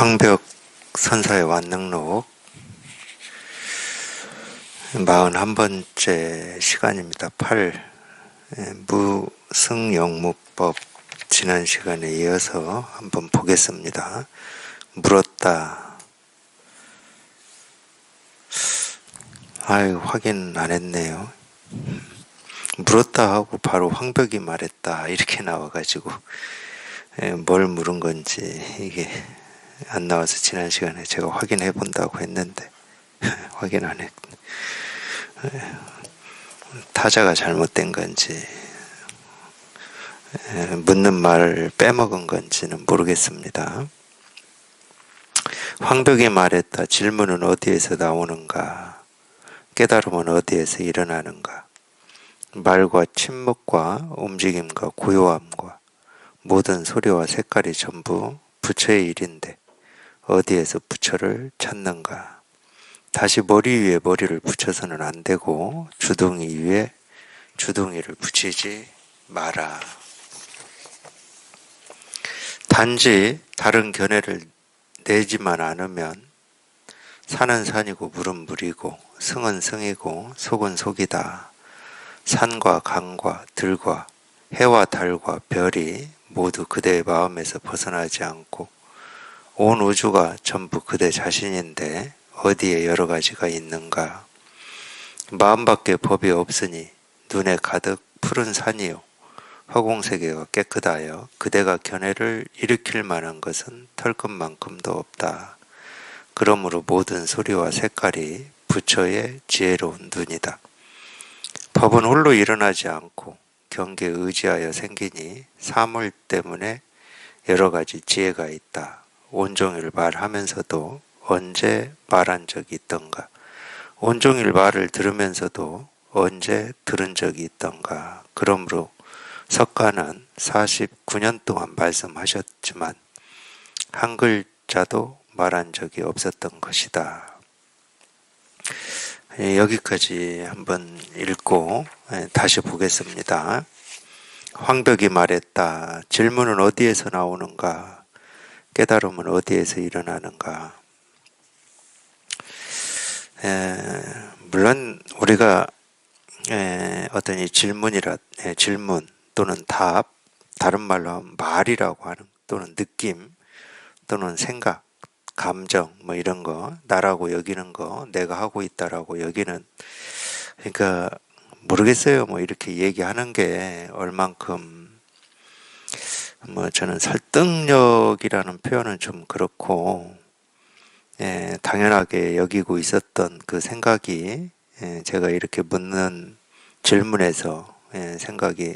황벽 선사의 완능록 41번째 시간입니다. 8. 무승영무법 지난 시간에 이어서 한번 보겠습니다. 물었다. 확인 안 했네요. 물었다 하고 바로 황벽이 말했다 이렇게 나와가지고 뭘 물은 건지 이게 안 나와서 지난 시간에 제가 확인해 본다고 했는데 확인 안 했. 타자가 잘못된 건지 묻는 말을 빼먹은 건지는 모르겠습니다. 황벽이 말했다. 질문은 어디에서 나오는가? 깨달음은 어디에서 일어나는가? 말과 침묵과 움직임과 고요함과 모든 소리와 색깔이 전부 부처의 일인데 어디에서 부처를 찾는가? 다시 머리 위에 머리를 붙여서는 안 되고 주둥이 위에 주둥이를 붙이지 마라. 단지 다른 견해를 내지만 않으면 산은 산이고 물은 물이고 승은 승이고 속은 속이다. 산과 강과 들과 해와 달과 별이 모두 그대의 마음에서 벗어나지 않고 온 우주가 전부 그대 자신인데 어디에 여러 가지가 있는가? 마음밖에 법이 없으니 눈에 가득 푸른 산이요 화공세계가 깨끗하여 그대가 견해를 일으킬 만한 것은 털끝만큼도 없다. 그러므로 모든 소리와 색깔이 부처의 지혜로운 눈이다. 법은 홀로 일어나지 않고 경계에 의지하여 생기니 사물 때문에 여러 가지 지혜가 있다. 온종일 말하면서도 언제 말한 적이 있던가? 온종일 말을 들으면서도 언제 들은 적이 있던가? 그러므로 석가는 49년 동안 말씀하셨지만 한 글자도 말한 적이 없었던 것이다. 여기까지 한번 읽고 다시 보겠습니다. 황벽이 말했다. 질문은 어디에서 나오는가? 깨달음은 어디에서 일어나는가? 물론 우리가 어떤 이 질문 또는 답, 다른 말로 하면 말이라고 하는 또는 느낌 또는 생각, 감정 뭐 이런 거 나라고 여기는 거 내가 하고 있다라고 여기는 그러니까 모르겠어요. 뭐 이렇게 얘기하는 게 얼만큼 저는 설득력이라는 표현은 좀 그렇고 당연하게 여기고 있었던 그 생각이 제가 이렇게 묻는 질문에서 생각이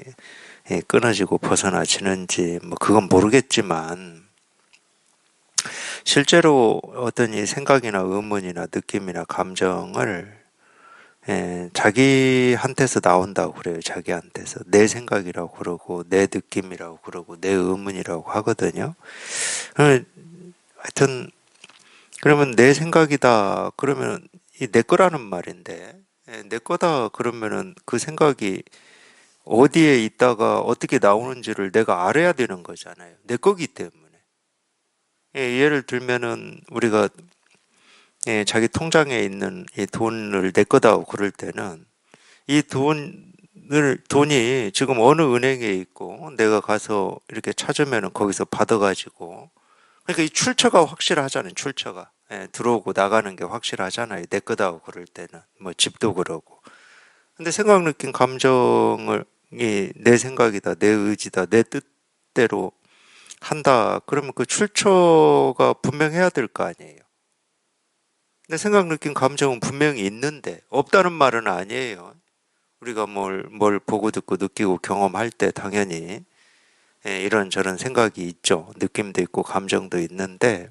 끊어지고 벗어나지는지 뭐 그건 모르겠지만 실제로 어떤 이 생각이나 의문이나 느낌이나 감정을 자기한테서 나온다고 그래요. 자기한테서 내 생각이라고 그러고 내 느낌이라고 그러고 내 의문이라고 하거든요. 하여튼 그러면 내 생각이다 그러면 이 내 거라는 말인데 내 거다 그러면은 그 생각이 어디에 있다가 어떻게 나오는지를 내가 알아야 되는 거잖아요. 내 거기 때문에. 예를 들면은 우리가 자기 통장에 있는 이 돈을 내 거다 그럴 때는 이 돈이 지금 어느 은행에 있고 내가 가서 이렇게 찾으면은 거기서 받아가지고 그러니까 이 출처가 확실하잖아요. 출처가 들어오고 나가는 게 확실하잖아요. 내 거다 그럴 때는 뭐 집도 그러고. 근데 생각, 느낌, 감정을 내 생각이다, 내 의지다, 내 뜻대로 한다. 그러면 그 출처가 분명해야 될 거 아니에요. 근데 생각, 느낌, 감정은 분명히 있는데 없다는 말은 아니에요. 우리가 뭘 보고 듣고 느끼고 경험할 때 당연히 이런저런 생각이 있죠. 느낌도 있고 감정도 있는데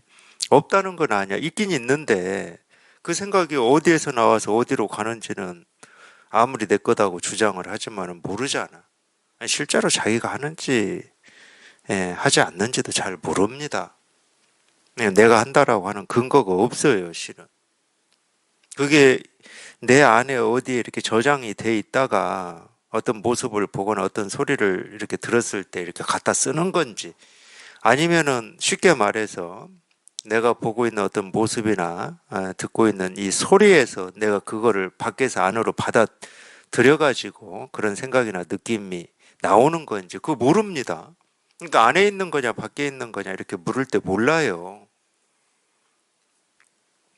없다는 건 아니야. 있긴 있는데 그 생각이 어디에서 나와서 어디로 가는지는 아무리 내 거다고 주장을 하지만은 모르잖아. 실제로 자기가 하는지 하지 않는지도 잘 모릅니다. 내가 한다라고 하는 근거가 없어요, 실은. 그게 내 안에 어디에 이렇게 저장이 돼 있다가 어떤 모습을 보거나 어떤 소리를 이렇게 들었을 때 이렇게 갖다 쓰는 건지 아니면은 쉽게 말해서 내가 보고 있는 어떤 모습이나 듣고 있는 이 소리에서 내가 그거를 밖에서 안으로 받아들여가지고 그런 생각이나 느낌이 나오는 건지 그거 모릅니다. 그러니까 안에 있는 거냐 밖에 있는 거냐 이렇게 물을 때 몰라요.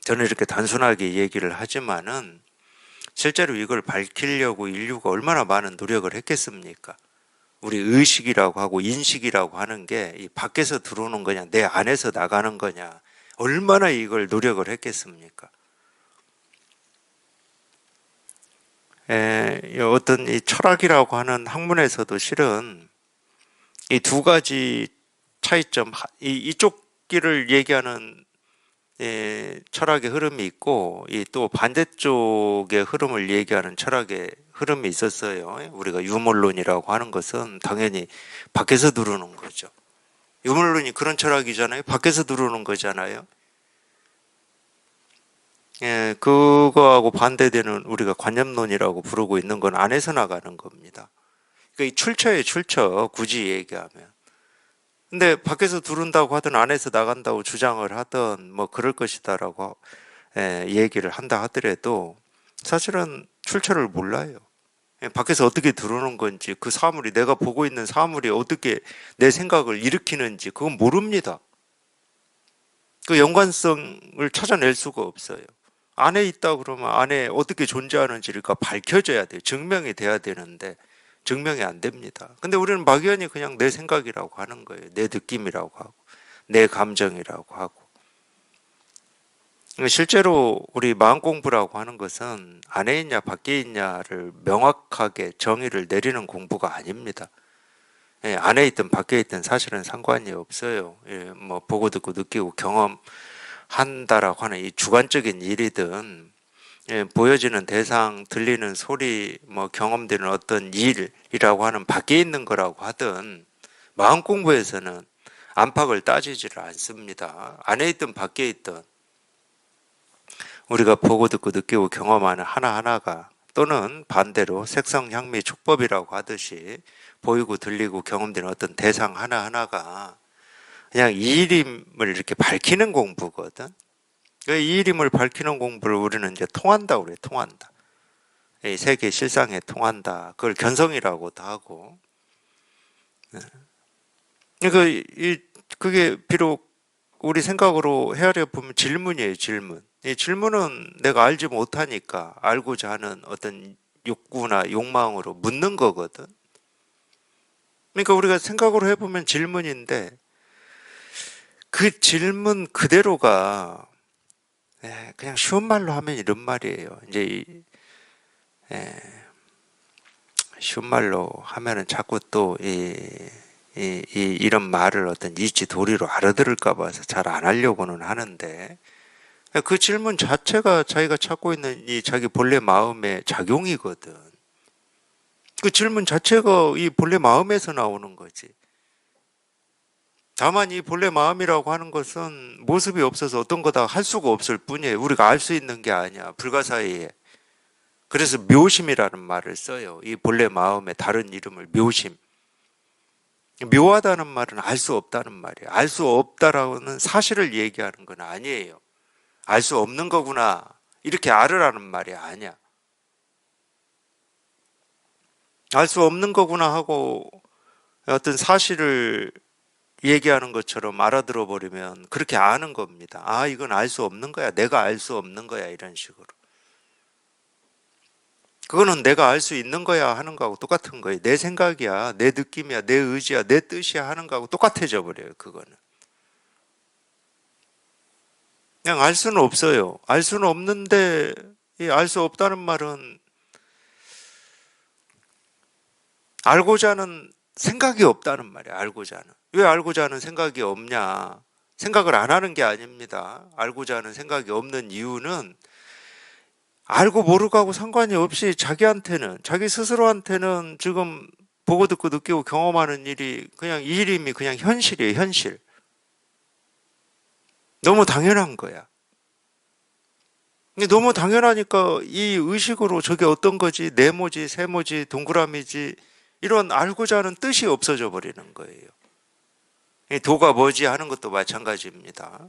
저는 이렇게 단순하게 얘기를 하지만은 실제로 이걸 밝히려고 인류가 얼마나 많은 노력을 했겠습니까? 우리 의식이라고 하고 인식이라고 하는 게 이 밖에서 들어오는 거냐 내 안에서 나가는 거냐 얼마나 이걸 노력을 했겠습니까? 어떤 이 철학이라고 하는 학문에서도 실은 이 두 가지 차이점, 이쪽 길을 얘기하는 철학의 흐름이 있고 이 또 반대쪽의 흐름을 얘기하는 철학의 흐름이 있었어요. 우리가 유물론이라고 하는 것은 당연히 밖에서 들어오는 거죠. 유물론이 그런 철학이잖아요. 밖에서 들어오는 거잖아요. 그거하고 반대되는 우리가 관념론이라고 부르고 있는 건 안에서 나가는 겁니다. 그러니까 이 출처예요, 출처. 굳이 얘기하면. 근데 밖에서 들어온다고 하든 안에서 나간다고 주장을 하든 뭐 그럴 것이다라고 얘기를 한다 하더라도 사실은 출처를 몰라요. 밖에서 어떻게 들어오는 건지 그 사물이 내가 보고 있는 사물이 어떻게 내 생각을 일으키는지 그건 모릅니다. 그 연관성을 찾아낼 수가 없어요. 안에 있다 그러면 안에 어떻게 존재하는지를 밝혀져야 돼요. 증명이 돼야 되는데 증명이 안 됩니다. 근데 우리는 막연히 그냥 내 생각이라고 하는 거예요. 내 느낌이라고 하고 내 감정이라고 하고. 실제로 우리 마음 공부라고 하는 것은 안에 있냐 밖에 있냐를 명확하게 정의를 내리는 공부가 아닙니다. 안에 있든 밖에 있든 사실은 상관이 없어요. 뭐 보고 듣고 느끼고 경험한다라고 하는 이 주관적인 일이든 보여지는 대상, 들리는 소리, 뭐 경험되는 어떤 일이라고 하는 밖에 있는 거라고 하든 마음 공부에서는 안팎을 따지지를 않습니다. 안에 있든 밖에 있든 우리가 보고 듣고 느끼고 경험하는 하나하나가 또는 반대로 색성, 향미, 촉법이라고 하듯이 보이고 들리고 경험되는 어떤 대상 하나하나가 그냥 이일임을 이렇게 밝히는 공부거든. 이 이일임을 밝히는 공부를 우리는 이제 통한다 그래요. 통한다. 이 세계 실상에 통한다. 그걸 견성이라고도 하고. 그게 비록 우리 생각으로 헤아려 보면 질문이에요. 질문. 이 질문은 내가 알지 못하니까 알고자 하는 어떤 욕구나 욕망으로 묻는 거거든. 그러니까 우리가 생각으로 해보면 질문인데 그 질문 그대로가 그냥 쉬운 말로 하면 이런 말이에요. 이제 쉬운 말로 하면은 자꾸 또 이런 말을 어떤 이치 도리로 알아들을까 봐서 잘 안 하려고는 하는데 그 질문 자체가 자기가 찾고 있는 이 자기 본래 마음의 작용이거든. 그 질문 자체가 이 본래 마음에서 나오는 거지. 다만 이 본래 마음이라고 하는 것은 모습이 없어서 어떤 거다 할 수가 없을 뿐이에요. 우리가 알 수 있는 게 아니야. 불가사의에. 그래서 묘심이라는 말을 써요. 이 본래 마음의 다른 이름을 묘심. 묘하다는 말은 알 수 없다는 말이에요. 알 수 없다라는 사실을 얘기하는 건 아니에요. 알 수 없는 거구나. 이렇게 알으라는 말이 아니야. 알 수 없는 거구나 하고 어떤 사실을 얘기하는 것처럼 알아들어 버리면 그렇게 아는 겁니다. 아, 이건 알 수 없는 거야. 내가 알 수 없는 거야. 이런 식으로. 그거는 내가 알 수 있는 거야 하는 거하고 똑같은 거예요. 내 생각이야, 내 느낌이야, 내 의지야, 내 뜻이야 하는 거하고 똑같아져 버려요. 그거는. 그냥 알 수는 없어요. 알 수는 없는데 알 수 없다는 말은 알고자 하는 생각이 없다는 말이에요. 알고자 하는. 왜 알고자 하는 생각이 없냐? 생각을 안 하는 게 아닙니다. 알고자 하는 생각이 없는 이유는 알고 모르고 하고 상관이 없이 자기한테는, 자기 스스로한테는 지금 보고 듣고 느끼고 경험하는 일이 그냥 이 일임이 그냥 현실이에요, 현실. 너무 당연한 거야. 너무 당연하니까 이 의식으로 저게 어떤 거지, 네모지, 세모지, 동그라미지, 이런 알고자 하는 뜻이 없어져 버리는 거예요. 이 도가 뭐지 하는 것도 마찬가지입니다.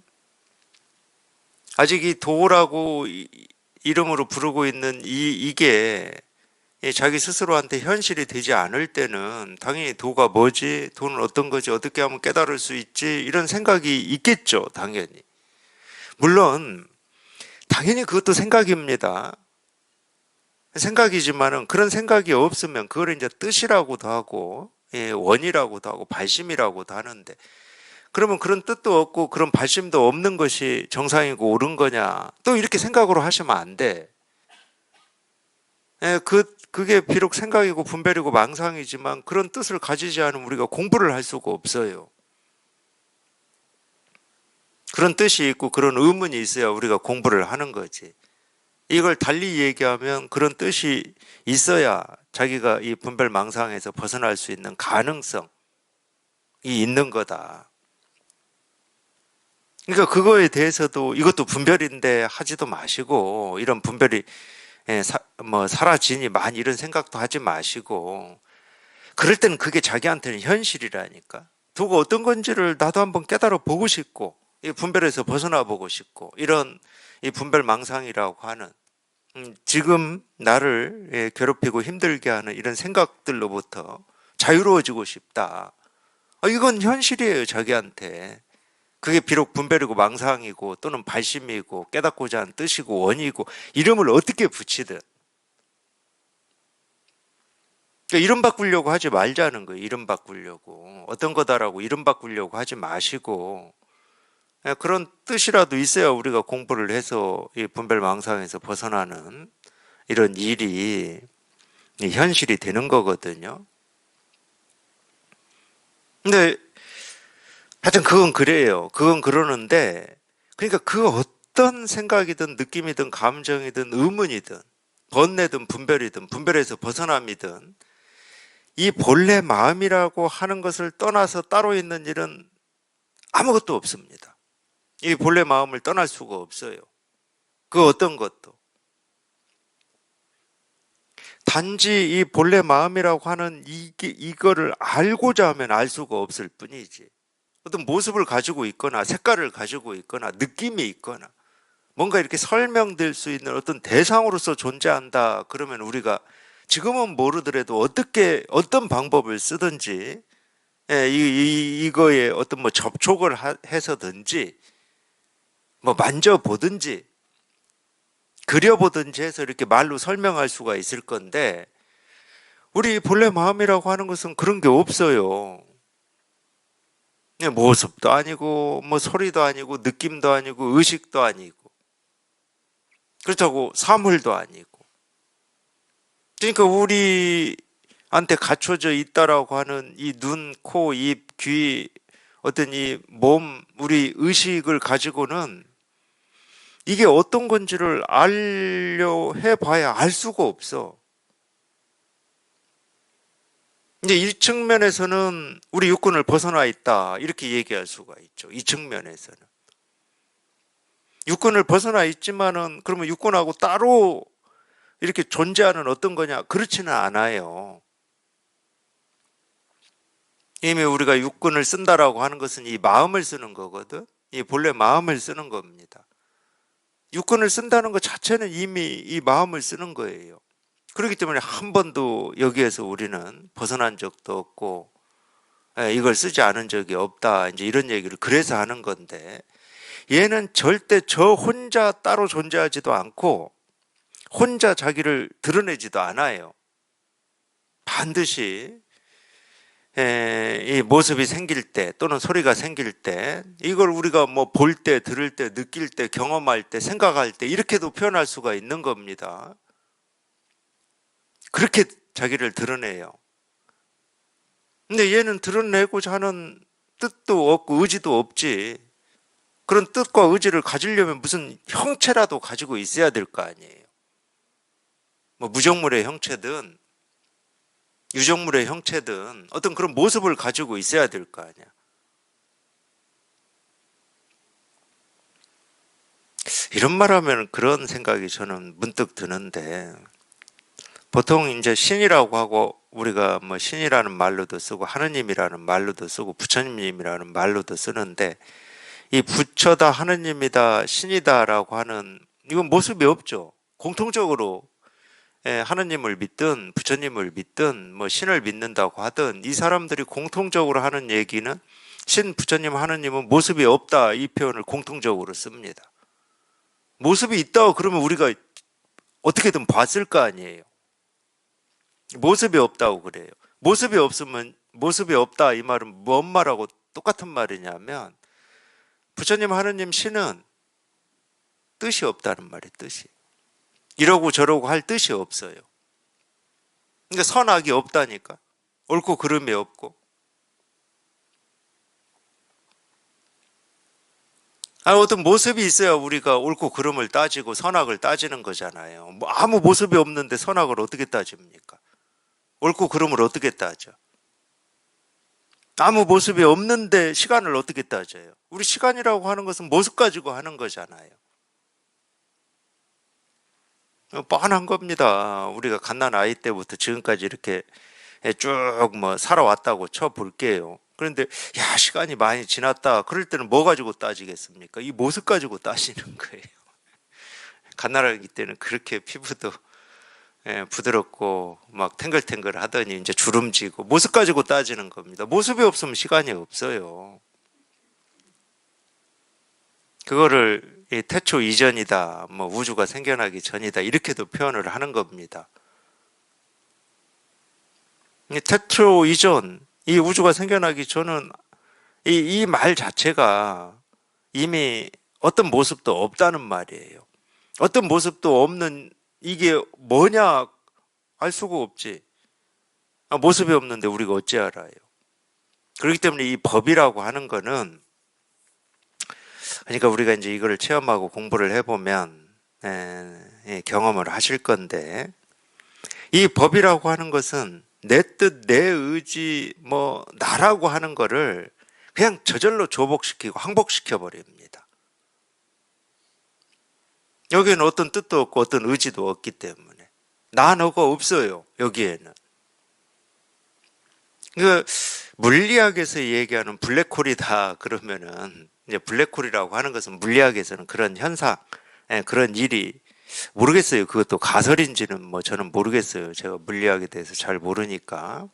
아직 이 도라고 이름으로 부르고 있는 이게 자기 스스로한테 현실이 되지 않을 때는 당연히 도가 뭐지? 도는 어떤 거지? 어떻게 하면 깨달을 수 있지? 이런 생각이 있겠죠, 당연히. 물론, 당연히 그것도 생각입니다. 생각이지만은 그런 생각이 없으면 그걸 이제 뜻이라고도 하고, 원이라고도 하고, 발심이라고도 하는데, 그러면 그런 뜻도 없고 그런 발심도 없는 것이 정상이고 옳은 거냐? 또 이렇게 생각으로 하시면 안 돼. 그게 비록 생각이고 분별이고 망상이지만 그런 뜻을 가지지 않으면 우리가 공부를 할 수가 없어요. 그런 뜻이 있고 그런 의문이 있어야 우리가 공부를 하는 거지. 이걸 달리 얘기하면 그런 뜻이 있어야 자기가 이 분별 망상에서 벗어날 수 있는 가능성이 있는 거다. 그러니까 그거에 대해서도 이것도 분별인데 하지도 마시고 이런 분별이 사라지니 많이 이런 생각도 하지 마시고 그럴 때는 그게 자기한테는 현실이라니까. 도가 어떤 건지를 나도 한번 깨달아 보고 싶고 이 분별에서 벗어나 보고 싶고 이런 이 분별 망상이라고 하는 지금 나를 괴롭히고 힘들게 하는 이런 생각들로부터 자유로워지고 싶다. 이건 현실이에요, 자기한테. 그게 비록 분별이고 망상이고 또는 발심이고 깨닫고자 하는 뜻이고 원이고 이름을 어떻게 붙이든 그러니까 이름 바꾸려고 하지 말자는 거예요. 이름 바꾸려고 어떤 거다라고 이름 바꾸려고 하지 마시고 그런 뜻이라도 있어야 우리가 공부를 해서 이 분별 망상에서 벗어나는 이런 일이 현실이 되는 거거든요. 근데 하여튼 그건 그래요. 그건 그러는데 그러니까 그 어떤 생각이든 느낌이든 감정이든 의문이든 번뇌든 분별이든 분별에서 벗어남이든 이 본래 마음이라고 하는 것을 떠나서 따로 있는 일은 아무것도 없습니다. 이 본래 마음을 떠날 수가 없어요. 그 어떤 것도. 단지 이 본래 마음이라고 하는 이거를 알고자 하면 알 수가 없을 뿐이지. 어떤 모습을 가지고 있거나 색깔을 가지고 있거나 느낌이 있거나 뭔가 이렇게 설명될 수 있는 어떤 대상으로서 존재한다. 그러면 우리가 지금은 모르더라도 어떤 방법을 쓰든지 이거에 어떤 뭐 접촉을 해서든지 뭐 만져보든지 그려보든지 해서 이렇게 말로 설명할 수가 있을 건데 우리 본래 마음이라고 하는 것은 그런 게 없어요. 모습도 아니고 뭐 소리도 아니고 느낌도 아니고 의식도 아니고 그렇다고 사물도 아니고 그러니까 우리한테 갖춰져 있다라고 하는 이 눈, 코, 입, 귀 어떤 이 몸, 우리 의식을 가지고는 이게 어떤 건지를 알려 해봐야 알 수가 없어. 이제 이 측면에서는 우리 육군을 벗어나 있다 이렇게 얘기할 수가 있죠. 이 측면에서는 육군을 벗어나 있지만은 그러면 육군하고 따로 이렇게 존재하는 어떤 거냐? 그렇지는 않아요. 이미 우리가 육군을 쓴다라고 하는 것은 이 마음을 쓰는 거거든. 이 본래 마음을 쓰는 겁니다. 육군을 쓴다는 것 자체는 이미 이 마음을 쓰는 거예요. 그렇기 때문에 한 번도 여기에서 우리는 벗어난 적도 없고 이걸 쓰지 않은 적이 없다. 이제 이런 얘기를 그래서 하는 건데 얘는 절대 저 혼자 따로 존재하지도 않고 혼자 자기를 드러내지도 않아요. 반드시 이 모습이 생길 때 또는 소리가 생길 때 이걸 우리가 뭐 볼 때, 들을 때, 느낄 때, 경험할 때, 생각할 때 이렇게도 표현할 수가 있는 겁니다. 그렇게 자기를 드러내요. 근데 얘는 드러내고자 하는 뜻도 없고 의지도 없지. 그런 뜻과 의지를 가지려면 무슨 형체라도 가지고 있어야 될 거 아니에요. 뭐 무정물의 형체든 유정물의 형체든 어떤 그런 모습을 가지고 있어야 될 거 아니야. 이런 말하면 그런 생각이 저는 문득 드는데 보통 이제 신이라고 하고 우리가 뭐 신이라는 말로도 쓰고 하느님이라는 말로도 쓰고 부처님이라는 말로도 쓰는데 이 부처다, 하느님이다, 신이다라고 하는 이건 모습이 없죠. 공통적으로 하느님을 믿든 부처님을 믿든 뭐 신을 믿는다고 하든 이 사람들이 공통적으로 하는 얘기는 신, 부처님, 하느님은 모습이 없다, 이 표현을 공통적으로 씁니다. 모습이 있다고 그러면 우리가 어떻게든 봤을 거 아니에요. 모습이 없다고 그래요. 모습이 없으면 모습이 없다, 이 말은 뭔 말하고 똑같은 말이냐면 부처님, 하느님, 신은 뜻이 없다는 말이에요. 뜻이 이러고 저러고 할 뜻이 없어요. 그러니까 선악이 없다니까. 옳고 그름이 없고. 어떤 모습이 있어야 우리가 옳고 그름을 따지고 선악을 따지는 거잖아요. 뭐 아무 모습이 없는데 선악을 어떻게 따집니까? 옳고 그름을 어떻게 따져? 아무 모습이 없는데 시간을 어떻게 따져요? 우리 시간이라고 하는 것은 모습 가지고 하는 거잖아요. 뻔한 겁니다. 우리가 갓난 아이 때부터 지금까지 이렇게 쭉 뭐 살아왔다고 쳐 볼게요. 그런데 야, 시간이 많이 지났다. 그럴 때는 뭐 가지고 따지겠습니까? 이 모습 가지고 따지는 거예요. 갓난아기 때는 그렇게 피부도 부드럽고 막 탱글탱글 하더니 이제 주름지고 모습 가지고 따지는 겁니다. 모습이 없으면 시간이 없어요. 그거를 태초 이전이다, 뭐 우주가 생겨나기 전이다, 이렇게도 표현을 하는 겁니다. 태초 이전, 이 우주가 생겨나기 전은 이 말 자체가 이미 어떤 모습도 없다는 말이에요. 어떤 모습도 없는 이게 뭐냐 알 수가 없지. 모습이 없는데 우리가 어찌 알아요. 그렇기 때문에 이 법이라고 하는 거는, 그러니까 우리가 이제 이거를 체험하고 공부를 해보면 경험을 하실 건데, 이 법이라고 하는 것은 내 뜻, 내 의지, 뭐 나라고 하는 거를 그냥 저절로 조복시키고 항복시켜 버립니다. 여기에는 어떤 뜻도 없고 어떤 의지도 없기 때문에 나 너가 없어요. 여기에는. 그 물리학에서 얘기하는 블랙홀이다 그러면은, 이제 블랙홀이라고 하는 것은 물리학에서는 그런 현상, 그런 일이, 모르겠어요. 그것도 가설인지는 뭐 저는 모르겠어요. 제가 물리학에 대해서 잘 모르니까.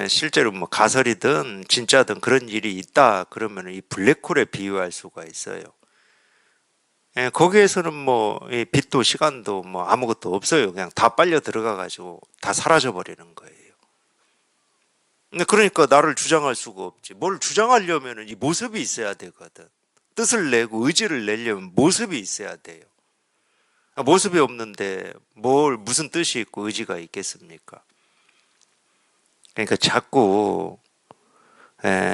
실제로 뭐 가설이든 진짜든 그런 일이 있다 그러면 이 블랙홀에 비유할 수가 있어요. 거기에서는 뭐 빛도 시간도 뭐 아무것도 없어요. 그냥 다 빨려 들어가 가지고 다 사라져 버리는 거예요. 그러니까 나를 주장할 수가 없지. 뭘 주장하려면 이 모습이 있어야 되거든. 뜻을 내고 의지를 내려면 모습이 있어야 돼요. 모습이 없는데 무슨 뜻이 있고 의지가 있겠습니까? 그러니까 자꾸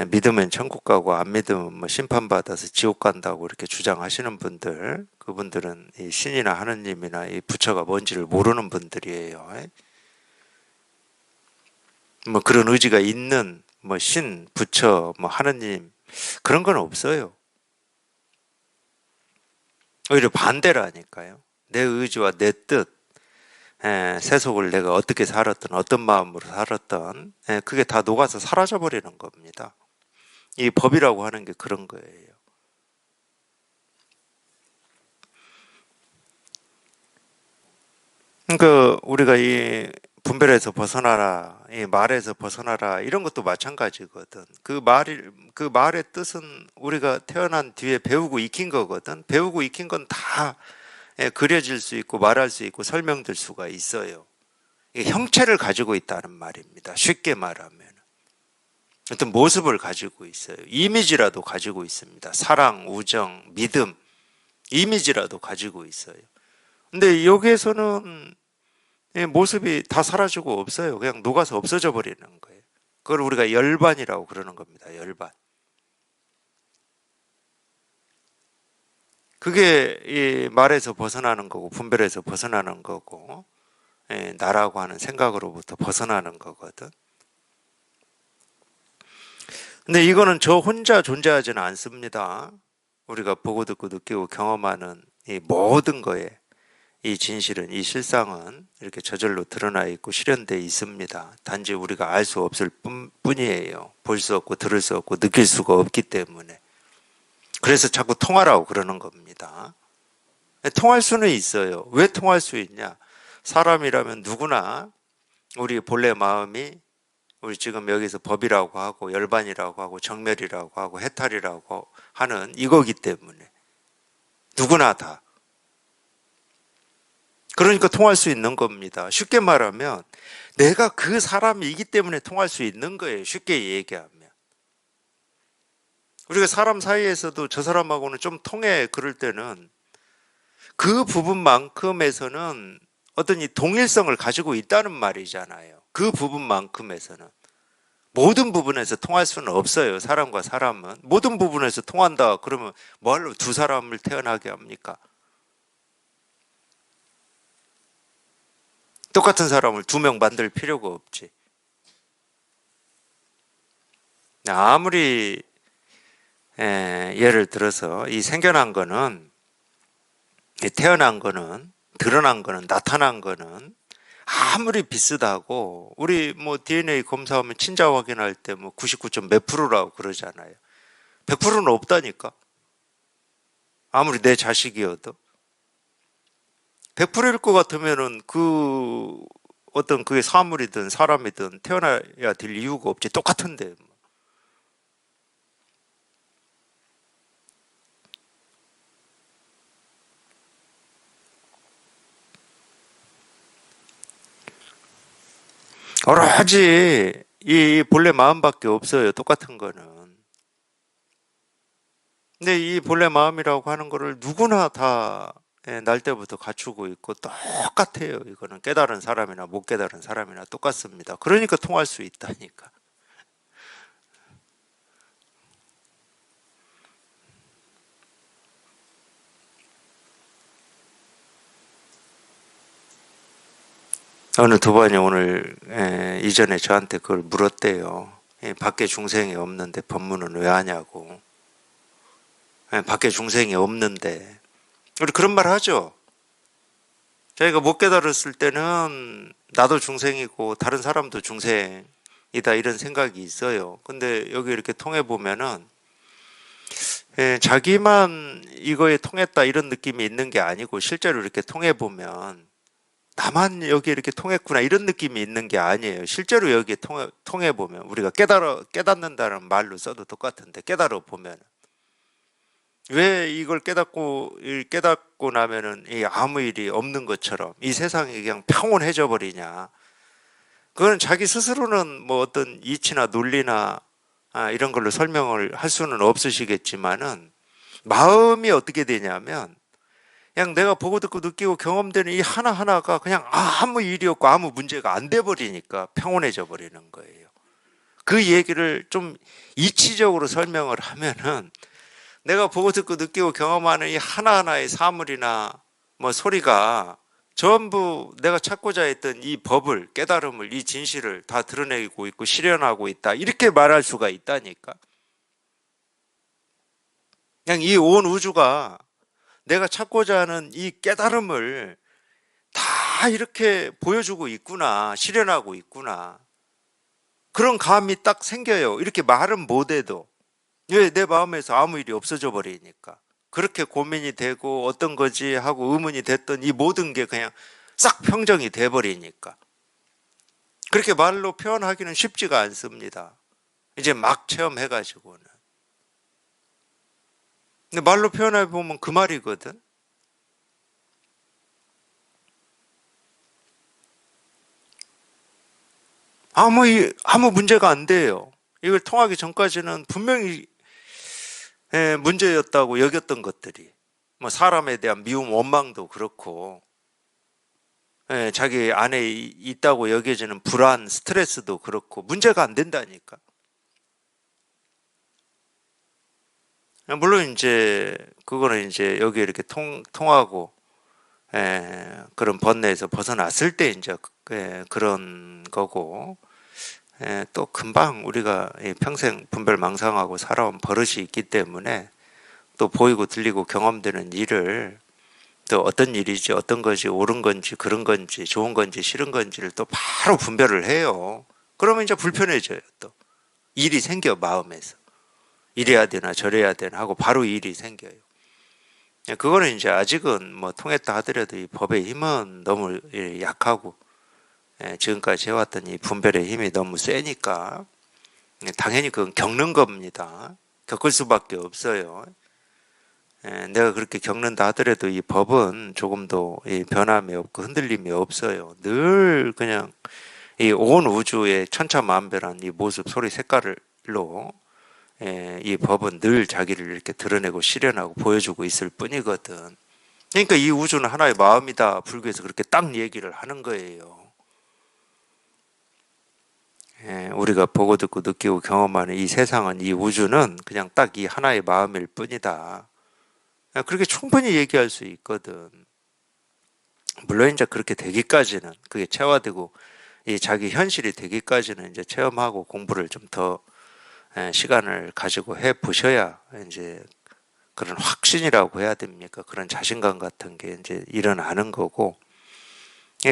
믿으면 천국 가고 안 믿으면 뭐 심판받아서 지옥 간다고 이렇게 주장하시는 분들, 그분들은 이 신이나 하느님이나 이 부처가 뭔지를 모르는 분들이에요. 뭐 그런 의지가 있는 뭐 신, 부처, 뭐 하느님, 그런 건 없어요. 오히려 반대라니까요. 내 의지와 내 뜻, 세속을 내가 어떻게 살았던, 어떤 마음으로 살았던, 그게 다 녹아서 사라져 버리는 겁니다. 이 법이라고 하는 게 그런 거예요. 그러니까 우리가 이 분별에서 벗어나라, 이 말에서 벗어나라, 이런 것도 마찬가지거든. 그 말의 뜻은 우리가 태어난 뒤에 배우고 익힌 거거든. 배우고 익힌 건 다 그려질 수 있고 말할 수 있고 설명될 수가 있어요. 이게 형체를 가지고 있다는 말입니다. 쉽게 말하면 어떤 모습을 가지고 있어요. 이미지라도 가지고 있습니다. 사랑, 우정, 믿음, 이미지라도 가지고 있어요. 근데 여기에서는 모습이 다 사라지고 없어요. 그냥 녹아서 없어져 버리는 거예요. 그걸 우리가 열반이라고 그러는 겁니다. 열반. 그게 이 말에서 벗어나는 거고 분별에서 벗어나는 거고 나라고 하는 생각으로부터 벗어나는 거거든. 근데 이거는 저 혼자 존재하지는 않습니다. 우리가 보고 듣고 느끼고 경험하는 이 모든 거에 이 진실은, 이 실상은 이렇게 저절로 드러나 있고 실현되어 있습니다. 단지 우리가 알 수 없을 뿐이에요. 볼 수 없고 들을 수 없고 느낄 수가 없기 때문에. 그래서 자꾸 통하라고 그러는 겁니다. 통할 수는 있어요. 왜 통할 수 있냐? 사람이라면 누구나 우리 본래 마음이 우리 지금 여기서 법이라고 하고 열반이라고 하고 정멸이라고 하고 해탈이라고 하는 이거기 때문에 누구나 다. 그러니까 통할 수 있는 겁니다. 쉽게 말하면 내가 그 사람이기 때문에 통할 수 있는 거예요. 쉽게 얘기하면. 우리가 사람 사이에서도 저 사람하고는 좀 통해 그럴 때는 그 부분만큼에서는 어떤 이 동일성을 가지고 있다는 말이잖아요. 그 부분만큼에서는. 모든 부분에서 통할 수는 없어요. 사람과 사람은. 모든 부분에서 통한다. 그러면 뭐하러 두 사람을 태어나게 합니까? 똑같은 사람을 두 명 만들 필요가 없지. 아무리 예를 들어서 이 생겨난 거는 태어난 거는 드러난 거는 나타난 거는 아무리 비슷하고 우리 뭐 DNA 검사하면 친자 확인할 때 뭐 99점 몇 프로라고 그러잖아요. 100%는 없다니까. 아무리 내 자식이어도 100%일 것 같으면은 그 어떤 그게 사물이든 사람이든 태어나야 될 이유가 없지. 똑같은데. 오로지 이 본래 마음밖에 없어요. 똑같은 거는. 근데 이 본래 마음이라고 하는 거를 누구나 다 날 때부터 갖추고 있고 똑같아요. 이거는 깨달은 사람이나 못 깨달은 사람이나 똑같습니다. 그러니까 통할 수 있다니까. 어느 도반이 오늘 이전에 저한테 그걸 물었대요. 밖에 중생이 없는데 법문은 왜 하냐고. 밖에 중생이 없는데 우리 그런 말 하죠. 자기가 못 깨달았을 때는 나도 중생이고 다른 사람도 중생이다 이런 생각이 있어요. 근데 여기 이렇게 통해 보면은 자기만 이거에 통했다 이런 느낌이 있는 게 아니고 실제로 이렇게 통해 보면 나만 여기 이렇게 통했구나 이런 느낌이 있는 게 아니에요. 실제로 여기 통해 보면 우리가 깨닫는다는 말로 써도 똑같은데 깨달아 보면 왜 이걸 깨닫고 나면은 이 아무 일이 없는 것처럼 이 세상이 그냥 평온해져 버리냐? 그건 자기 스스로는 뭐 어떤 이치나 논리나 이런 걸로 설명을 할 수는 없으시겠지만은 마음이 어떻게 되냐면 그냥 내가 보고 듣고 느끼고 경험되는 이 하나하나가 그냥 아무 일이 없고 아무 문제가 안 돼 버리니까 평온해져 버리는 거예요. 그 얘기를 좀 이치적으로 설명을 하면은 내가 보고 듣고 느끼고 경험하는 이 하나하나의 사물이나 뭐 소리가 전부 내가 찾고자 했던 이 법을, 깨달음을, 이 진실을 다 드러내고 있고 실현하고 있다. 이렇게 말할 수가 있다니까. 그냥 이 온 우주가 내가 찾고자 하는 이 깨달음을 다 이렇게 보여주고 있구나. 실현하고 있구나. 그런 감이 딱 생겨요. 이렇게 말은 못해도. 왜 내 마음에서 아무 일이 없어져 버리니까. 그렇게 고민이 되고 어떤 거지 하고 의문이 됐던 이 모든 게 그냥 싹 평정이 돼 버리니까. 그렇게 말로 표현하기는 쉽지가 않습니다. 이제 막 체험해 가지고는. 근데 말로 표현해 보면 그 말이거든. 아무 문제가 안 돼요. 이걸 통하기 전까지는 분명히 문제였다고 여겼던 것들이 뭐 사람에 대한 미움, 원망도 그렇고 자기 안에 있다고 여겨지는 불안, 스트레스도 그렇고 문제가 안 된다니까. 물론 이제 그거는 이제 여기 이렇게 통하고 그런 번뇌에서 벗어났을 때 이제 그런 거고 또 금방 우리가 평생 분별망상하고 살아온 버릇이 있기 때문에 또 보이고 들리고 경험되는 일을 또 어떤 일이지 어떤 것이 옳은 건지 그런 건지 좋은 건지 싫은 건지를 또 바로 분별을 해요. 그러면 이제 불편해져요. 또 일이 생겨 마음에서 이래야 되나 저래야 되나 하고 바로 일이 생겨요. 그거는 이제 아직은 뭐 통했다 하더라도 이 법의 힘은 너무 약하고 지금까지 해왔던 이 분별의 힘이 너무 세니까 당연히 그건 겪는 겁니다. 겪을 수밖에 없어요. 내가 그렇게 겪는다 하더라도 이 법은 조금도 변함이 없고 흔들림이 없어요. 늘 그냥 이 온 우주의 천차만별한 이 모습, 소리, 색깔로 이 법은 늘 자기를 이렇게 드러내고 실현하고 보여주고 있을 뿐이거든. 그러니까 이 우주는 하나의 마음이다. 불교에서 그렇게 딱 얘기를 하는 거예요. 우리가 보고 듣고 느끼고 경험하는 이 세상은, 이 우주는 그냥 딱 이 하나의 마음일 뿐이다. 그렇게 충분히 얘기할 수 있거든. 물론 이제 그렇게 되기까지는, 그게 체화되고 이 자기 현실이 되기까지는 이제 체험하고 공부를 좀 더 시간을 가지고 해 보셔야 이제 그런 확신이라고 해야 됩니까? 그런 자신감 같은 게 이제 일어나는 거고,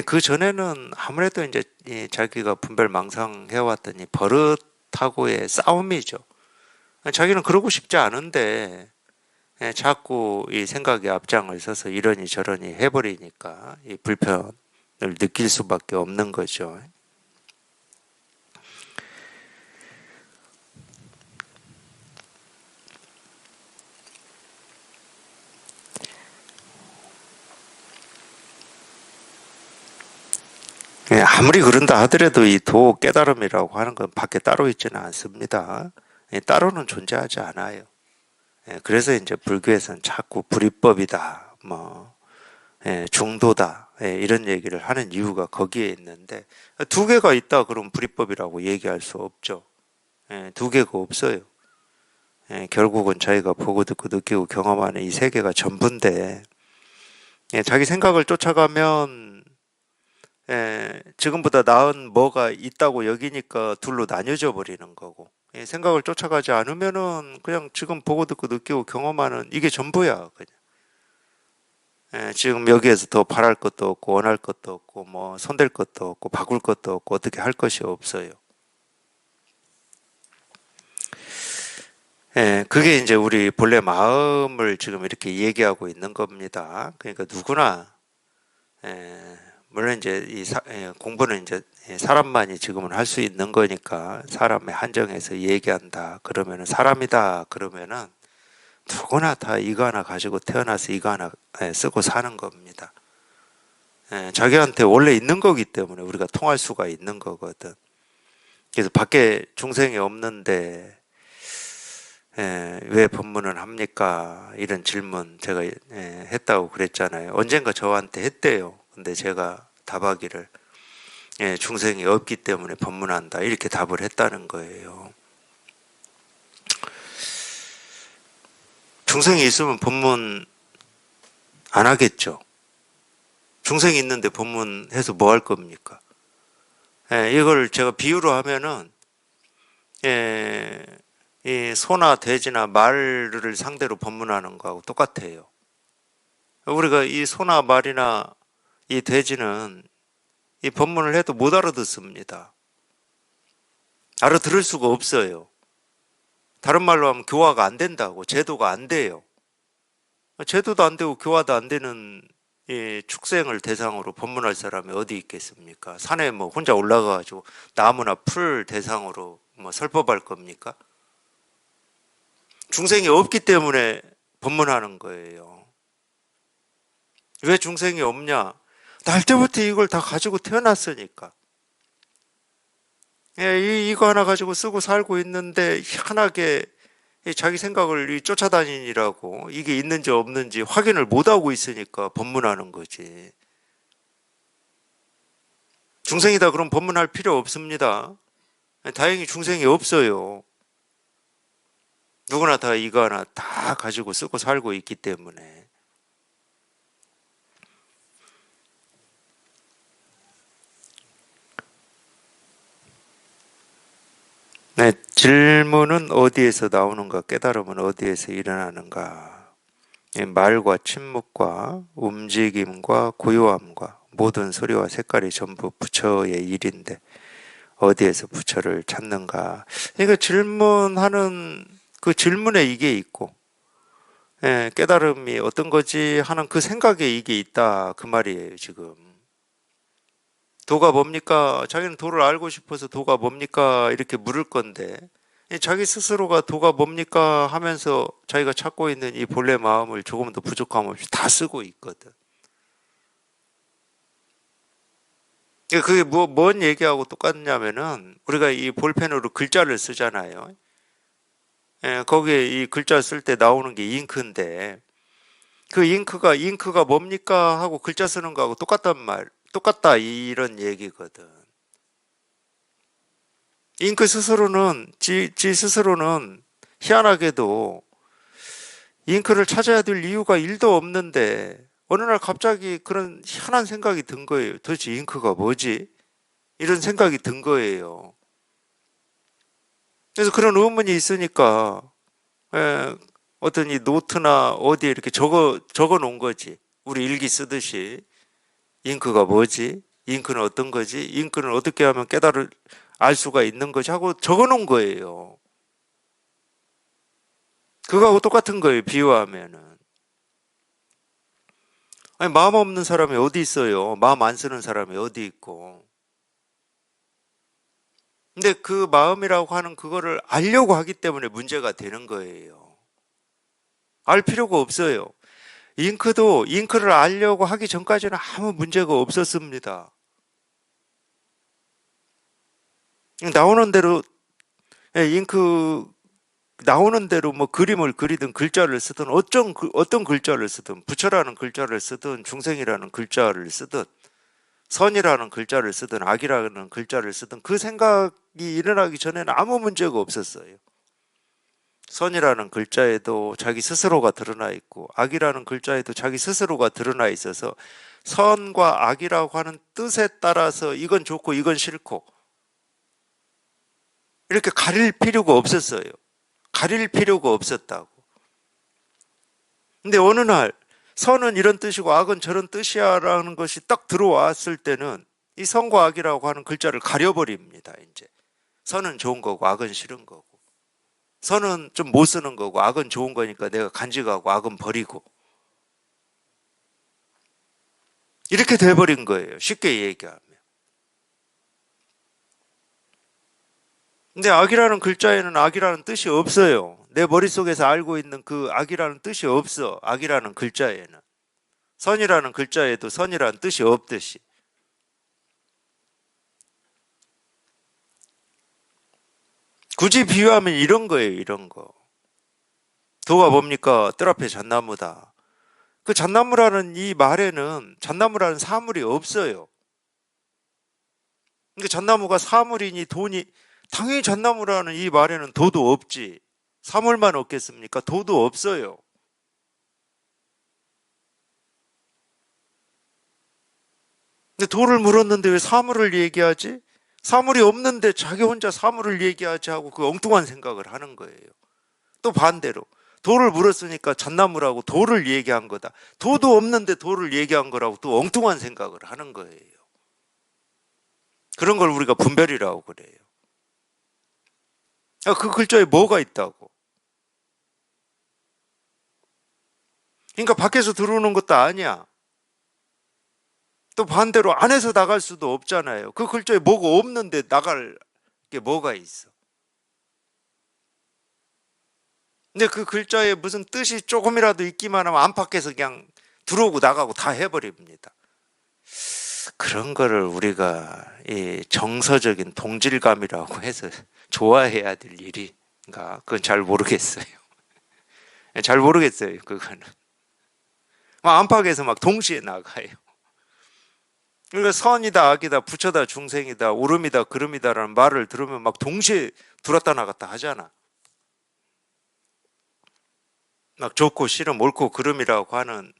그 전에는 아무래도 이제 자기가 분별망상해왔던 이 버릇하고의 싸움이죠. 자기는 그러고 싶지 않은데 자꾸 이 생각의 앞장을 서서 이러니 저러니 해버리니까 이 불편을 느낄 수밖에 없는 거죠. 아무리 그런다 하더라도 이 도 깨달음이라고 하는 건 밖에 따로 있지는 않습니다. 따로는 존재하지 않아요. 그래서 이제 불교에서는 자꾸 불이법이다, 뭐, 중도다, 이런 얘기를 하는 이유가 거기에 있는데, 두 개가 있다 그러면 불이법이라고 얘기할 수 없죠. 두 개가 없어요. 결국은 자기가 보고 듣고 느끼고 경험하는 이 세 개가 전부인데, 자기 생각을 쫓아가면 지금보다 나은 뭐가 있다고 여기니까 둘로 나뉘어져 버리는 거고, 생각을 쫓아가지 않으면은 그냥 지금 보고 듣고 느끼고 경험하는 이게 전부야. 그냥 지금 여기에서 더 바랄 것도 없고 원할 것도 없고 뭐 손댈 것도 없고 바꿀 것도 없고 어떻게 할 것이 없어요. 그게 이제 우리 본래 마음을 지금 이렇게 얘기하고 있는 겁니다. 그러니까 누구나 물론 이제 공부는 이제 사람만이 지금은 할 수 있는 거니까 사람의 한정에서 얘기한다 그러면은 사람이다 그러면은 누구나 다 이거 하나 가지고 태어나서 이거 하나 쓰고 사는 겁니다. 자기한테 원래 있는 거기 때문에 우리가 통할 수가 있는 거거든. 그래서 밖에 중생이 없는데 왜 법문을 합니까? 이런 질문 제가 했다고 그랬잖아요. 언젠가 저한테 했대요. 근데 제가 답하기를 중생이 없기 때문에 법문한다 이렇게 답을 했다는 거예요. 중생이 있으면 법문 안 하겠죠. 중생이 있는데 법문해서 뭐 할 겁니까? 이걸 제가 비유로 하면은 이 소나 돼지나 말을 상대로 법문하는 거하고 똑같아요. 우리가 이 소나 말이나 이 돼지는 이 법문을 해도 못 알아듣습니다. 알아들을 수가 없어요. 다른 말로 하면 교화가 안 된다고, 제도가 안 돼요. 제도도 안 되고 교화도 안 되는 이 축생을 대상으로 법문할 사람이 어디 있겠습니까? 산에 뭐 혼자 올라가가지고 나무나 풀 대상으로 뭐 설법할 겁니까? 중생이 없기 때문에 법문하는 거예요. 왜 중생이 없냐? 날 때부터 이걸 다 가지고 태어났으니까. 이거 하나 가지고 쓰고 살고 있는데 희한하게 자기 생각을 쫓아다니느라고 이게 있는지 없는지 확인을 못하고 있으니까 법문하는 거지. 중생이다 그럼 법문할 필요 없습니다. 다행히 중생이 없어요. 누구나 다 이거 하나 다 가지고 쓰고 살고 있기 때문에. 네, 질문은 어디에서 나오는가, 깨달음은 어디에서 일어나는가. 말과 침묵과 움직임과 고요함과 모든 소리와 색깔이 전부 부처의 일인데 어디에서 부처를 찾는가. 그러니까 질문하는 그 질문에 이게 있고, 예, 깨달음이 어떤 거지 하는 그 생각에 이게 있다 그 말이에요 지금. 도가 뭡니까? 자기는 도를 알고 싶어서 도가 뭡니까? 이렇게 물을 건데 자기 스스로가 도가 뭡니까? 하면서 자기가 찾고 있는 이 본래 마음을 조금 더 부족함 없이 다 쓰고 있거든. 그게 뭔 얘기하고 똑같냐면은 우리가 이 볼펜으로 글자를 쓰잖아요. 예, 거기에 이 글자 쓸 때 나오는 게 잉크인데 그 잉크가 뭡니까? 하고 글자 쓰는 거하고 똑같다 이런 얘기거든. 잉크 스스로는 지 스스로는 희한하게도 잉크를 찾아야 될 이유가 일도 없는데 어느 날 갑자기 그런 희한한 생각이 든 거예요. 도대체 잉크가 뭐지? 이런 생각이 든 거예요. 그래서 그런 의문이 있으니까 에, 어떤 이 노트나 어디에 이렇게 적어 놓은 거지. 우리 일기 쓰듯이 잉크가 뭐지? 잉크는 어떤 거지? 잉크는 어떻게 하면 깨달을 알 수가 있는 거지? 하고 적어 놓은 거예요. 그거하고 똑같은 거예요. 비유하면은. 아니, 마음 없는 사람이 어디 있어요? 마음 안 쓰는 사람이 어디 있고. 근데 그 마음이라고 하는 그거를 알려고 하기 때문에 문제가 되는 거예요. 알 필요가 없어요. 잉크를 알려고 하기 전까지는 아무 문제가 없었습니다. 나오는 대로, 예, 잉크 나오는 대로 뭐 그림을 그리든 글자를 쓰든 어떤 글자를 쓰든 부처라는 글자를 쓰든 중생이라는 글자를 쓰든 선이라는 글자를 쓰든 악이라는 글자를 쓰든 그 생각이 일어나기 전에는 아무 문제가 없었어요. 선이라는 글자에도 자기 스스로가 드러나 있고 악이라는 글자에도 자기 스스로가 드러나 있어서 선과 악이라고 하는 뜻에 따라서 이건 좋고 이건 싫고 이렇게 가릴 필요가 없었어요. 가릴 필요가 없었다고. 근데 어느 날 선은 이런 뜻이고 악은 저런 뜻이야라는 것이 딱 들어왔을 때는 이 선과 악이라고 하는 글자를 가려버립니다. 이제 선은 좋은 거고 악은 싫은 거고 선은 좀 못 쓰는 거고 악은 좋은 거니까 내가 간직하고 악은 버리고 이렇게 돼버린 거예요. 쉽게 얘기하면. 근데 악이라는 글자에는 악이라는 뜻이 없어요. 내 머릿속에서 알고 있는 그 악이라는 뜻이 없어. 악이라는 글자에는. 선이라는 글자에도 선이라는 뜻이 없듯이. 굳이 비유하면 이런 거예요, 이런 거. 도가 뭡니까? 뜰 앞에 잣나무다. 그 잣나무라는 이 말에는 잣나무라는 사물이 없어요. 그러니까 잣나무가 사물이니 돈이, 당연히 잣나무라는 이 말에는 도도 없지. 사물만 없겠습니까? 도도 없어요. 근데 도를 물었는데 왜 사물을 얘기하지? 사물이 없는데 자기 혼자 사물을 얘기하지 하고 그 엉뚱한 생각을 하는 거예요. 또 반대로 도를 물었으니까 잣나무라고 도를 얘기한 거다. 도도 없는데 도를 얘기한 거라고 또 엉뚱한 생각을 하는 거예요. 그런 걸 우리가 분별이라고 그래요. 그 글자에 뭐가 있다고. 그러니까 밖에서 들어오는 것도 아니야. 또 반대로 안에서 나갈 수도 없잖아요. 그 글자에 뭐가 없는데 나갈 게 뭐가 있어. 근데 그 글자에 무슨 뜻이 조금이라도 있기만 하면 안팎에서 그냥 들어오고 나가고 다 해버립니다. 그런 거를 우리가 이 정서적인 동질감이라고 해서 좋아해야 될 일인가? 그건 잘 모르겠어요. 잘 모르겠어요, 그거는. 막 안팎에서 막 동시에 나가요. 그러니까 선이다, 악이다, 부처다, 중생이다, 오름이다, 그름이다라는 말을 들으면 막 동시에 들었다 나갔다 하잖아. 막 좋고 싫음, 옳고 그름이라고 하는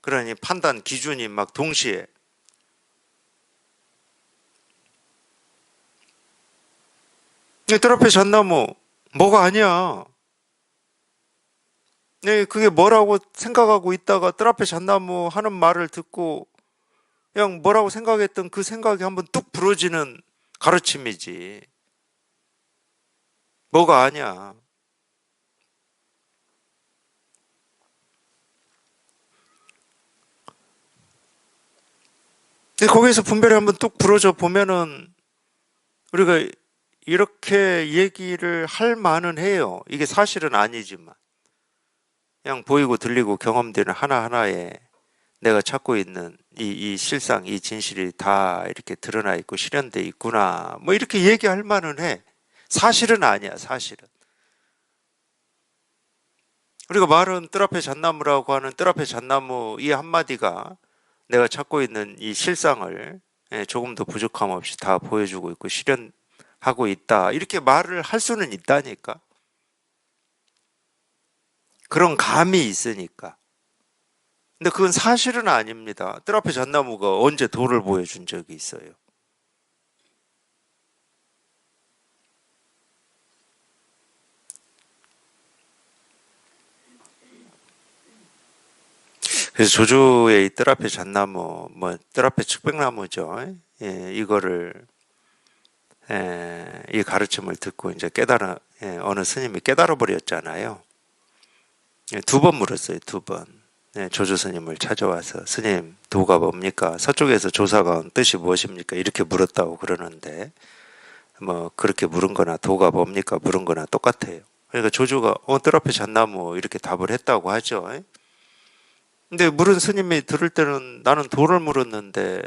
그런 이 판단 기준이 막 동시에. 뜰 앞에 잣나무, 뭐가 아니야. 네, 그게 뭐라고 생각하고 있다가 뜰 앞에 잣나무 하는 말을 듣고 그냥 뭐라고 생각했던 그 생각이 한번 뚝 부러지는 가르침이지. 뭐가 아니야. 거기에서 분별이 한번 뚝 부러져 보면은 우리가 이렇게 얘기를 할 만은 해요. 이게 사실은 아니지만 그냥 보이고 들리고 경험되는 하나하나에 내가 찾고 있는 이 실상, 이 진실이 다 이렇게 드러나 있고 실현돼 있구나. 뭐 이렇게 얘기할 만은 해. 사실은 아니야, 사실은. 우리가 말은 뜰 앞에 잣나무라고 하는 뜰 앞에 잣나무 이 한마디가 내가 찾고 있는 이 실상을 조금도 부족함 없이 다 보여주고 있고 실현하고 있다. 이렇게 말을 할 수는 있다니까. 그런 감이 있으니까. 근데 그건 사실은 아닙니다. 뜰 앞에 잣나무가 언제 돌을 보여준 적이 있어요. 그래서 조조의 이 뜰 앞에 잣나무, 뭐 뜰 앞에 측백나무죠. 예, 이거를 이 가르침을 듣고 이제 어느 스님이 깨달아 버렸잖아요. 예, 2번 물었어요, 2번. 예, 조조 스님을 찾아와서 스님 도가 뭡니까? 서쪽에서 조사가 온 뜻이 무엇입니까? 이렇게 물었다고 그러는데 뭐 그렇게 물은 거나 도가 뭡니까? 물은 거나 똑같아요. 그러니까 조조가 뜰 앞에 잣나무 이렇게 답을 했다고 하죠. 근데 물은 스님이 들을 때는 나는 도를 물었는데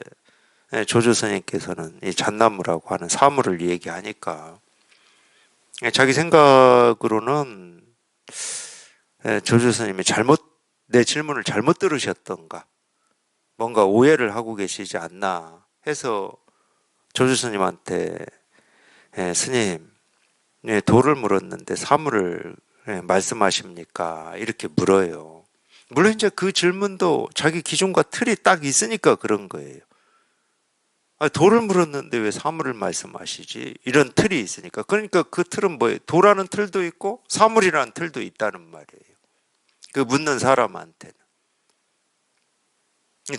조조 스님께서는 이 잣나무라고 하는 사물을 얘기하니까 자기 생각으로는 조조 스님이 내 질문을 잘못 들으셨던가 뭔가 오해를 하고 계시지 않나 해서 조조 스님한테 스님 도를 물었는데 사물을 말씀하십니까? 이렇게 물어요. 물론 이제 그 질문도 자기 기준과 틀이 딱 있으니까 그런 거예요. 도를 물었는데 왜 사물을 말씀하시지? 이런 틀이 있으니까. 그러니까 그 틀은 뭐예요? 도라는 틀도 있고 사물이라는 틀도 있다는 말이에요. 그 묻는 사람한테는.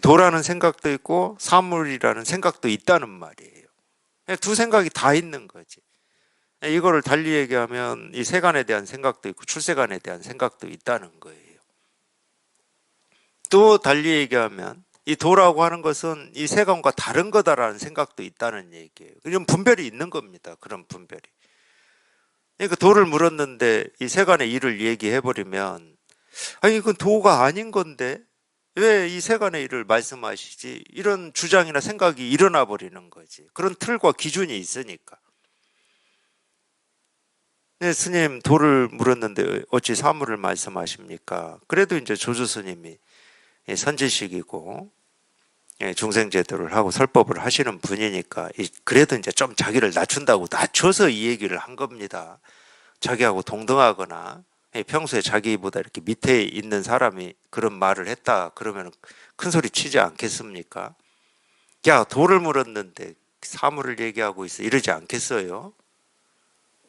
도라는 생각도 있고 사물이라는 생각도 있다는 말이에요. 두 생각이 다 있는 거지. 이거를 달리 얘기하면 이 세간에 대한 생각도 있고 출세간에 대한 생각도 있다는 거예요. 또 달리 얘기하면 이 도라고 하는 것은 이 세간과 다른 거다라는 생각도 있다는 얘기예요. 이런 분별이 있는 겁니다. 그런 분별이. 그러니까 도를 물었는데 이 세간의 일을 얘기해버리면 아니 이건 도가 아닌 건데 왜 이 세간의 일을 말씀하시지? 이런 주장이나 생각이 일어나 버리는 거지. 그런 틀과 기준이 있으니까. 네, 스님 도를 물었는데 어찌 사물을 말씀하십니까? 그래도 이제 조조 스님이 선지식이고 중생제도를 하고 설법을 하시는 분이니까 그래도 이제 좀 자기를 낮춘다고 낮춰서 이 얘기를 한 겁니다. 자기하고 동등하거나 평소에 자기보다 이렇게 밑에 있는 사람이 그런 말을 했다 그러면 큰 소리 치지 않겠습니까? 야, 도를 물었는데 사물을 얘기하고 있어 이러지 않겠어요?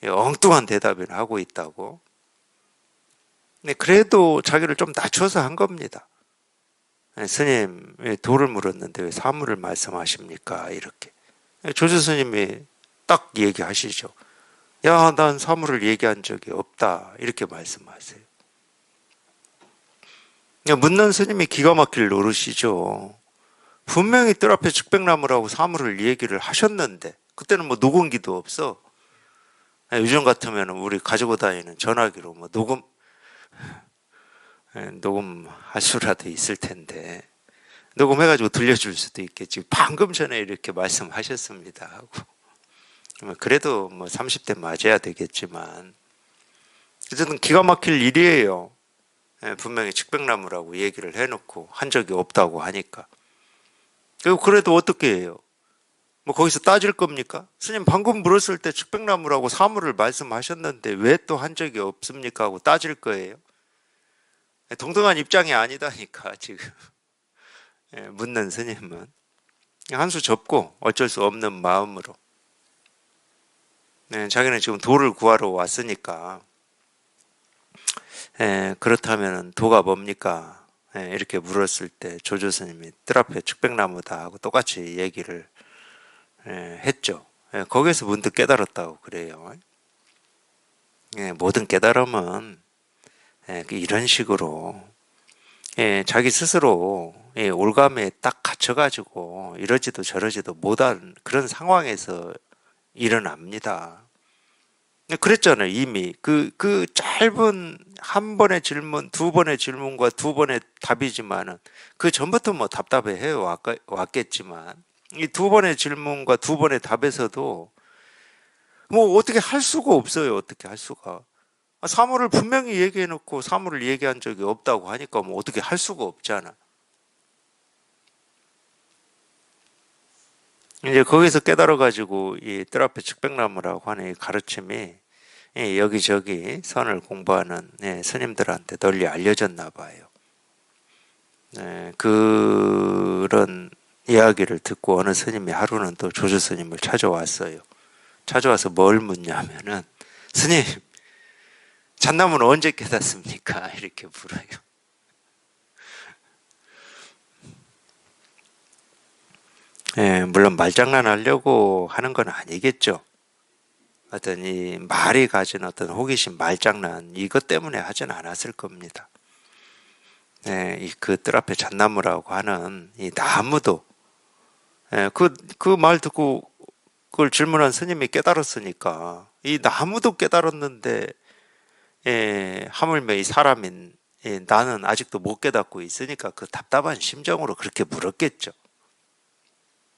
엉뚱한 대답을 하고 있다고. 근데 그래도 자기를 좀 낮춰서 한 겁니다. 스님, 왜 도를 물었는데 왜 사물을 말씀하십니까? 이렇게. 조주 스님이 딱 얘기하시죠. 야, 난 사물을 얘기한 적이 없다. 이렇게 말씀하세요. 묻는 스님이 기가 막힐 노릇이죠. 분명히 뜰 앞에 측백나무라고 사물을 얘기를 하셨는데, 그때는 뭐 녹음기도 없어. 요즘 같으면 우리 가지고 다니는 전화기로 뭐 녹음할 수라도 있을 텐데, 녹음해가지고 들려줄 수도 있겠지. 방금 전에 이렇게 말씀하셨습니다. 하고. 그래도 뭐 30대 맞아야 되겠지만, 어쨌든 기가 막힐 일이에요. 분명히 측백나무라고 얘기를 해놓고 한 적이 없다고 하니까. 그리고 그래도 어떻게 해요? 뭐 거기서 따질 겁니까? 스님 방금 물었을 때 측백나무라고 사물을 말씀하셨는데 왜 또 한 적이 없습니까? 하고 따질 거예요. 동등한 입장이 아니다니까 지금 묻는 스님은 한 수 접고 어쩔 수 없는 마음으로 자기는 지금 도를 구하러 왔으니까 그렇다면 도가 뭡니까? 이렇게 물었을 때 조조 스님이 뜰 앞에 측백나무다 하고 똑같이 얘기를 했죠. 거기에서 문득 깨달았다고 그래요. 모든 깨달음은 이런 식으로 자기 스스로 올가매에 딱 갇혀가지고 이러지도 저러지도 못한 그런 상황에서 일어납니다. 그랬잖아요. 이미 그 짧은 한 번의 질문, 두 번의 질문과 두 번의 답이지만은 그 전부터 뭐 답답해 왔겠지만 이 두 번의 질문과 두 번의 답에서도 뭐 어떻게 할 수가 없어요. 어떻게 할 수가. 사물을 분명히 얘기해 놓고 사물을 얘기한 적이 없다고 하니까 뭐 어떻게 할 수가 없잖아. 이제 거기서 깨달아가지고 이 뜰 앞에 측백나무라고 하는 이 가르침이 여기저기 선을 공부하는 스님들한테 널리 알려졌나 봐요. 그런 이야기를 듣고 어느 스님이 하루는 또 조주 스님을 찾아왔어요. 찾아와서 뭘 묻냐면은 스님, 잣나무는 언제 깨닫습니까? 이렇게 물어요. 물론 말장난하려고 하는 건 아니겠죠. 어떤 이 말이 가진 어떤 호기심, 말장난 이것 때문에 하진 않았을 겁니다. 그 뜰 앞에 잣나무라고 하는 이 나무도 그 말 듣고 그걸 질문한 스님이 깨달았으니까 이 나무도 깨달았는데 하물며 이 사람인 나는 아직도 못 깨닫고 있으니까 그 답답한 심정으로 그렇게 물었겠죠.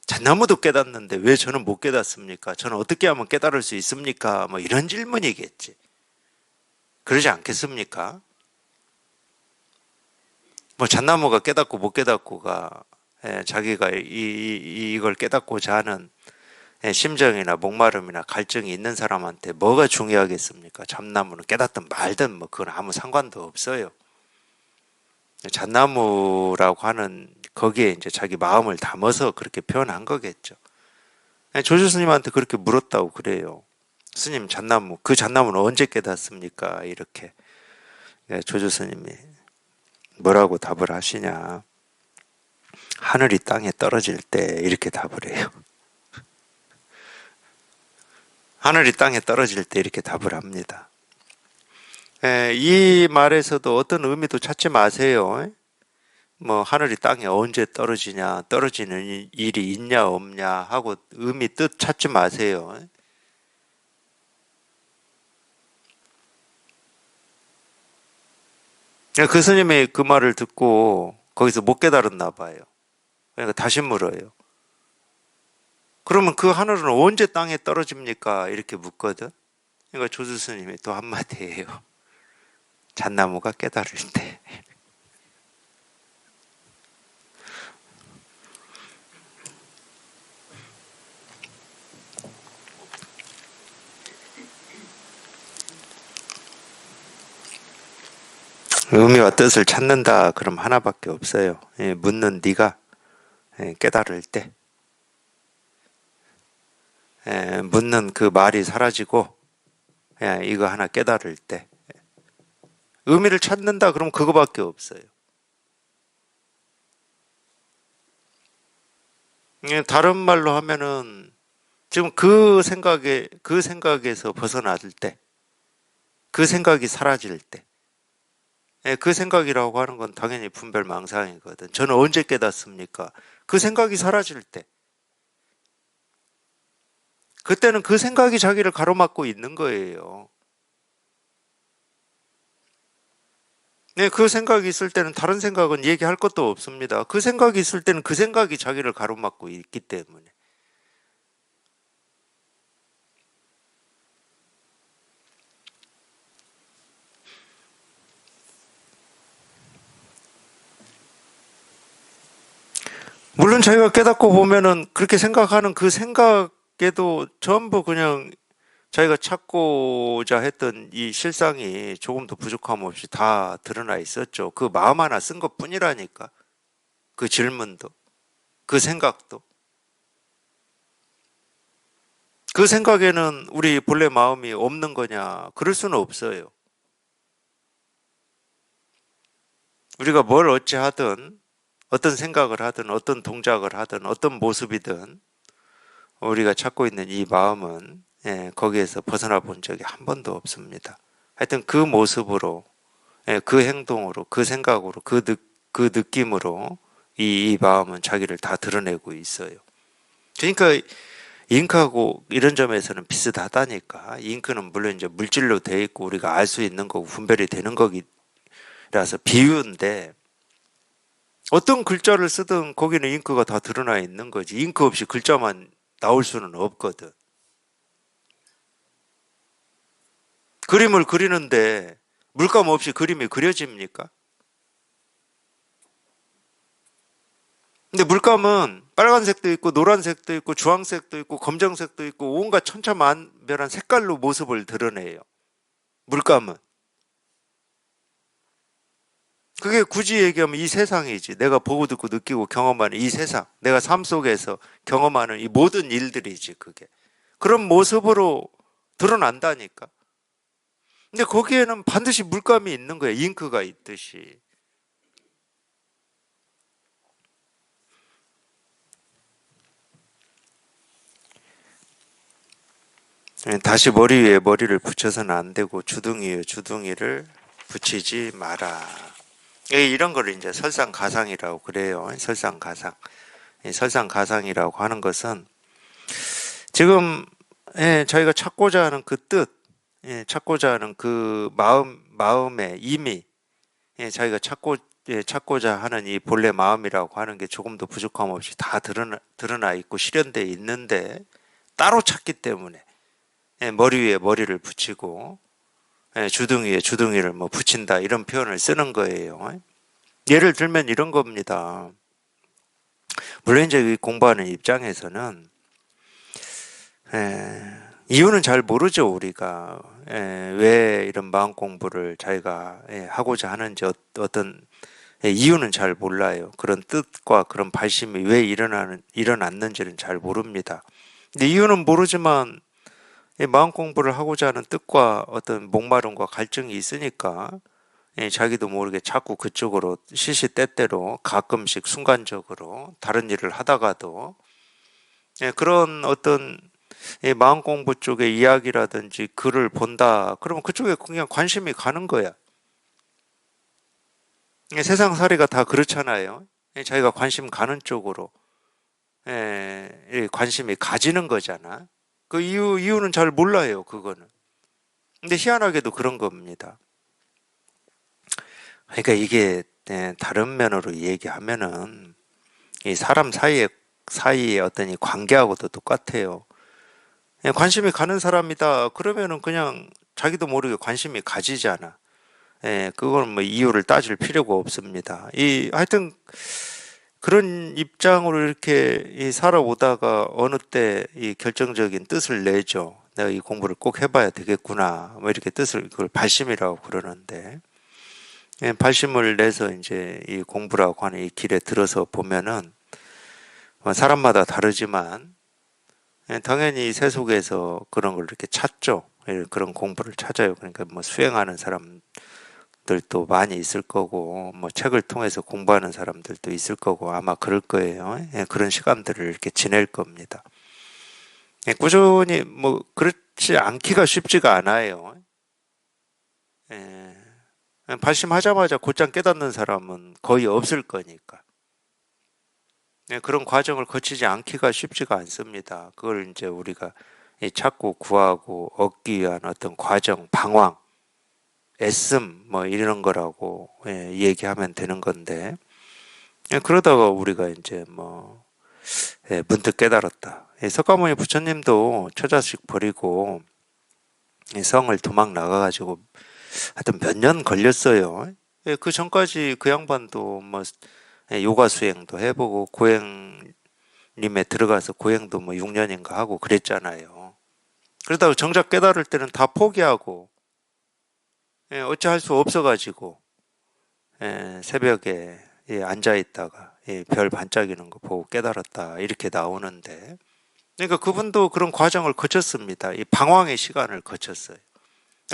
잣나무도 깨닫는데 왜 저는 못 깨닫습니까? 저는 어떻게 하면 깨달을 수 있습니까? 뭐 이런 질문이겠지. 그러지 않겠습니까? 뭐 잣나무가 깨닫고 못 깨닫고가 자기가 이걸 깨닫고자 하는 심정이나 목마름이나 갈증이 있는 사람한테 뭐가 중요하겠습니까? 잣나무는 깨닫든 말든 뭐 그건 아무 상관도 없어요. 잣나무라고 하는 거기에 이제 자기 마음을 담아서 그렇게 표현한 거겠죠. 조주 스님한테 그렇게 물었다고 그래요. 스님, 그 잣나무는 언제 깨닫습니까? 이렇게 조주 스님이 뭐라고 답을 하시냐? 하늘이 땅에 떨어질 때 이렇게 답을 해요. 하늘이 땅에 떨어질 때 이렇게 답을 합니다. 이 말에서도 어떤 의미도 찾지 마세요. 뭐 하늘이 땅에 언제 떨어지냐, 떨어지는 일이 있냐 없냐 하고 의미 뜻 찾지 마세요. 그 스님이 그 말을 듣고 거기서 못 깨달았나 봐요. 그러니까 다시 물어요. 그러면 그 하늘은 언제 땅에 떨어집니까? 이렇게 묻거든. 그러니까 조주 스님이 또 한마디예요. 잣나무가 깨달을 때. 의미와 뜻을 찾는다. 그럼 하나밖에 없어요. 묻는 네가 깨달을 때. 묻는 그 말이 사라지고 이거 하나 깨달을 때. 의미를 찾는다. 그럼 그거밖에 없어요. 다른 말로 하면은 지금 그 생각에서 벗어날 때, 그 생각이 사라질 때, 그 생각이라고 하는 건 당연히 분별망상이거든. 저는 언제 깨닫습니까? 그 생각이 사라질 때. 그때는 그 생각이 자기를 가로막고 있는 거예요. 그 생각이 있을 때는 다른 생각은 얘기할 것도 없습니다. 그 생각이 있을 때는 그 생각이 자기를 가로막고 있기 때문에. 물론 자기가 깨닫고 보면은 그렇게 생각하는 그 생각에도 전부 그냥 자기가 찾고자 했던 이 실상이 조금 더 부족함 없이 다 드러나 있었죠. 그 마음 하나 쓴 것 뿐이라니까. 그 질문도, 그 생각도. 그 생각에는 우리 본래 마음이 없는 거냐? 그럴 수는 없어요. 우리가 뭘 어찌 하든, 어떤 생각을 하든, 어떤 동작을 하든, 어떤 모습이든, 우리가 찾고 있는 이 마음은 거기에서 벗어나 본 적이 한 번도 없습니다. 하여튼 그 모습으로, 그 행동으로, 그 생각으로, 그 느낌으로 이 마음은 자기를 다 드러내고 있어요. 그러니까 잉크하고 이런 점에서는 비슷하다니까. 잉크는 물론 이제 물질로 돼 있고 우리가 알 수 있는 거고 분별이 되는 거기라서 비유인데, 어떤 글자를 쓰든 거기는 잉크가 다 드러나 있는 거지. 잉크 없이 글자만 나올 수는 없거든. 그림을 그리는데 물감 없이 그림이 그려집니까? 근데 물감은 빨간색도 있고 노란색도 있고 주황색도 있고 검정색도 있고 온갖 천차만별한 색깔로 모습을 드러내요. 물감은. 그게 굳이 얘기하면 이 세상이지. 내가 보고 듣고 느끼고 경험하는 이 세상. 내가 삶 속에서 경험하는 이 모든 일들이지, 그게. 그런 모습으로 드러난다니까. 근데 거기에는 반드시 물감이 있는 거야. 잉크가 있듯이. 다시 머리 위에 머리를 붙여서는 안 되고 주둥이 위에 주둥이를 붙이지 마라. 이런 거를 이제 설상가상이라고 그래요. 설상가상. 설상가상이라고 하는 것은 지금 저희가 찾고자 하는 그 뜻, 찾고자 하는 그 마음의 이미, 자기가 찾고자 하는 이 본래 마음이라고 하는 게 조금도 부족함 없이 다 드러나 있고 실현되어 있는데, 따로 찾기 때문에 머리 위에 머리를 붙이고 주둥이에 주둥이를 뭐 붙인다, 이런 표현을 쓰는 거예요. 예를 들면 이런 겁니다. 물론 이제 공부하는 입장에서는 이유는 잘 모르죠, 우리가. 왜 이런 마음 공부를 자기가 하고자 하는지 어떤 이유는 잘 몰라요. 그런 뜻과 그런 발심이 왜 일어났는지는 잘 모릅니다. 근데 이유는 모르지만 마음 공부를 하고자 하는 뜻과 어떤 목마름과 갈증이 있으니까 자기도 모르게 자꾸 그쪽으로 시시때때로 가끔씩 순간적으로 다른 일을 하다가도 그런 어떤 마음 공부 쪽의 이야기라든지 글을 본다. 그러면 그쪽에 그냥 관심이 가는 거야. 세상 살이가 다 그렇잖아요. 자기가 관심 가는 쪽으로 관심이 가지는 거잖아. 그 이유는 잘 몰라요, 그거는. 근데 희한하게도 그런 겁니다. 그러니까 이게 다른 면으로 얘기하면은 이 사람 사이의 어떤 이 관계하고도 똑같아요. 관심이 가는 사람이다. 그러면은 그냥 자기도 모르게 관심이 가지잖아. 그건 뭐 이유를 따질 필요가 없습니다. 하여튼 그런 입장으로 이렇게 살아오다가 어느 때 이 결정적인 뜻을 내죠. 내가 이 공부를 꼭 해봐야 되겠구나. 뭐 이렇게 그걸 발심이라고 그러는데, 발심을 내서 이제 이 공부라고 하는 이 길에 들어서 보면은 사람마다 다르지만 당연히 새 속에서 그런 걸 이렇게 찾죠. 그런 공부를 찾아요. 그러니까 뭐 수행하는 사람들도 많이 있을 거고, 뭐 책을 통해서 공부하는 사람들도 있을 거고, 아마 그럴 거예요. 그런 시간들을 이렇게 지낼 겁니다. 꾸준히 뭐 그렇지 않기가 쉽지가 않아요. 발심하자마자 곧장 깨닫는 사람은 거의 없을 거니까. 그런 과정을 거치지 않기가 쉽지가 않습니다. 그걸 이제 우리가 찾고 구하고 얻기 위한 어떤 과정, 방황, 애씀 뭐 이런 거라고 얘기하면 되는 건데, 그러다가 우리가 이제 뭐 문득 깨달았다. 석가모니 부처님도 처자식 버리고 성을 도망 나가가지고 하여튼 몇 년 걸렸어요. 그 전까지 그 양반도 뭐 요가 수행도 해보고 고행림에 들어가서 고행도 뭐 6년인가 하고 그랬잖아요. 그러다가 정작 깨달을 때는 다 포기하고 어찌할 수 없어가지고 새벽에 앉아 있다가 별 반짝이는 거 보고 깨달았다, 이렇게 나오는데, 그러니까 그분도 그런 과정을 거쳤습니다. 이 방황의 시간을 거쳤어요.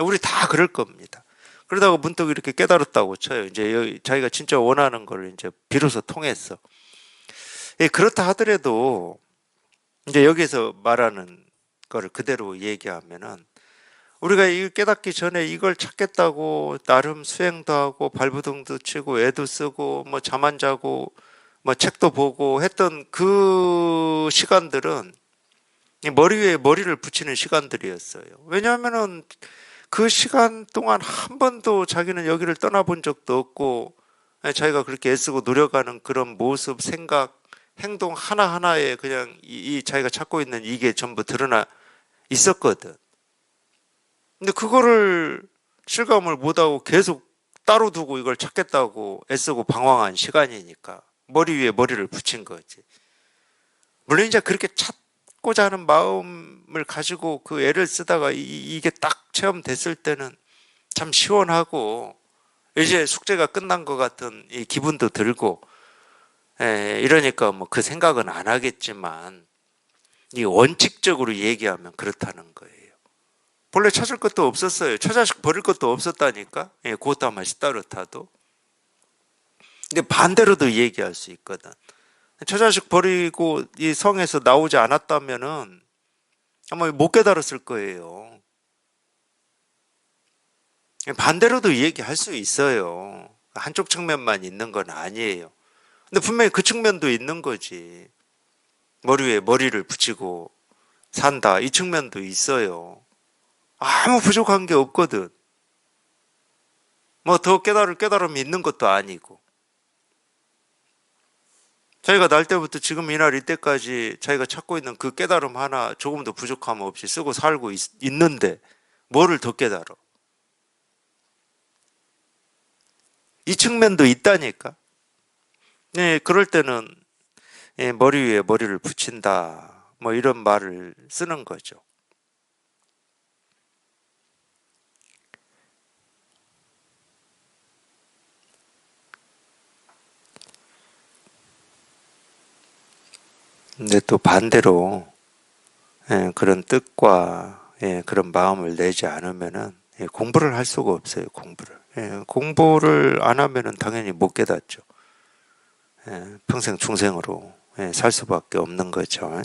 우리 다 그럴 겁니다. 그러다가 문득 이렇게 깨달았다고 쳐요. 이제 자기가 진짜 원하는 걸 이제 비로소 통했어. 그렇다 하더라도 이제 여기서 말하는 거를 그대로 얘기하면은 우리가 이 깨닫기 전에 이걸 찾겠다고 나름 수행도 하고 발버둥도 치고 애도 쓰고 뭐 잠 안 자고 뭐 책도 보고 했던 그 시간들은 이 머리 위에 머리를 붙이는 시간들이었어요. 왜냐하면은 그 시간 동안 한 번도 자기는 여기를 떠나본 적도 없고 자기가 그렇게 애쓰고 노력하는 그런 모습, 생각, 행동 하나하나에 그냥 이 자기가 찾고 있는 이게 전부 드러나 있었거든. 근데 그거를 실감을 못하고 계속 따로 두고 이걸 찾겠다고 애쓰고 방황한 시간이니까 머리 위에 머리를 붙인 거지. 물론 이제 그렇게 찾고자 하는 마음을 가지고 그 애를 쓰다가 이게 딱 체험됐을 때는 참 시원하고 이제 숙제가 끝난 것 같은 이 기분도 들고 이러니까 뭐 그 생각은 안 하겠지만 이 원칙적으로 얘기하면 그렇다는 거예요. 본래 찾을 것도 없었어요. 처자식 버릴 것도 없었다니까. 그것도 아마 따뜻하도. 근데 반대로도 얘기할 수 있거든. 처자식 버리고 이 성에서 나오지 않았다면은 아마 못 깨달았을 거예요. 반대로도 얘기할 수 있어요. 한쪽 측면만 있는 건 아니에요. 근데 분명히 그 측면도 있는 거지. 머리 위에 머리를 붙이고 산다. 이 측면도 있어요. 아무 부족한 게 없거든. 뭐 더 깨달을 깨달음이 있는 것도 아니고. 자기가 날 때부터 지금 이날 이때까지 자기가 찾고 있는 그 깨달음 하나 조금도 부족함 없이 쓰고 살고 있는데 뭐를 더 깨달아? 이 측면도 있다니까. 네, 그럴 때는 머리 위에 머리를 붙인다. 뭐 이런 말을 쓰는 거죠. 근데 또 반대로 그런 뜻과 그런 마음을 내지 않으면은 공부를 할 수가 없어요. 공부를 안 하면은 당연히 못 깨닫죠. 평생 중생으로 살 수밖에 없는 거죠.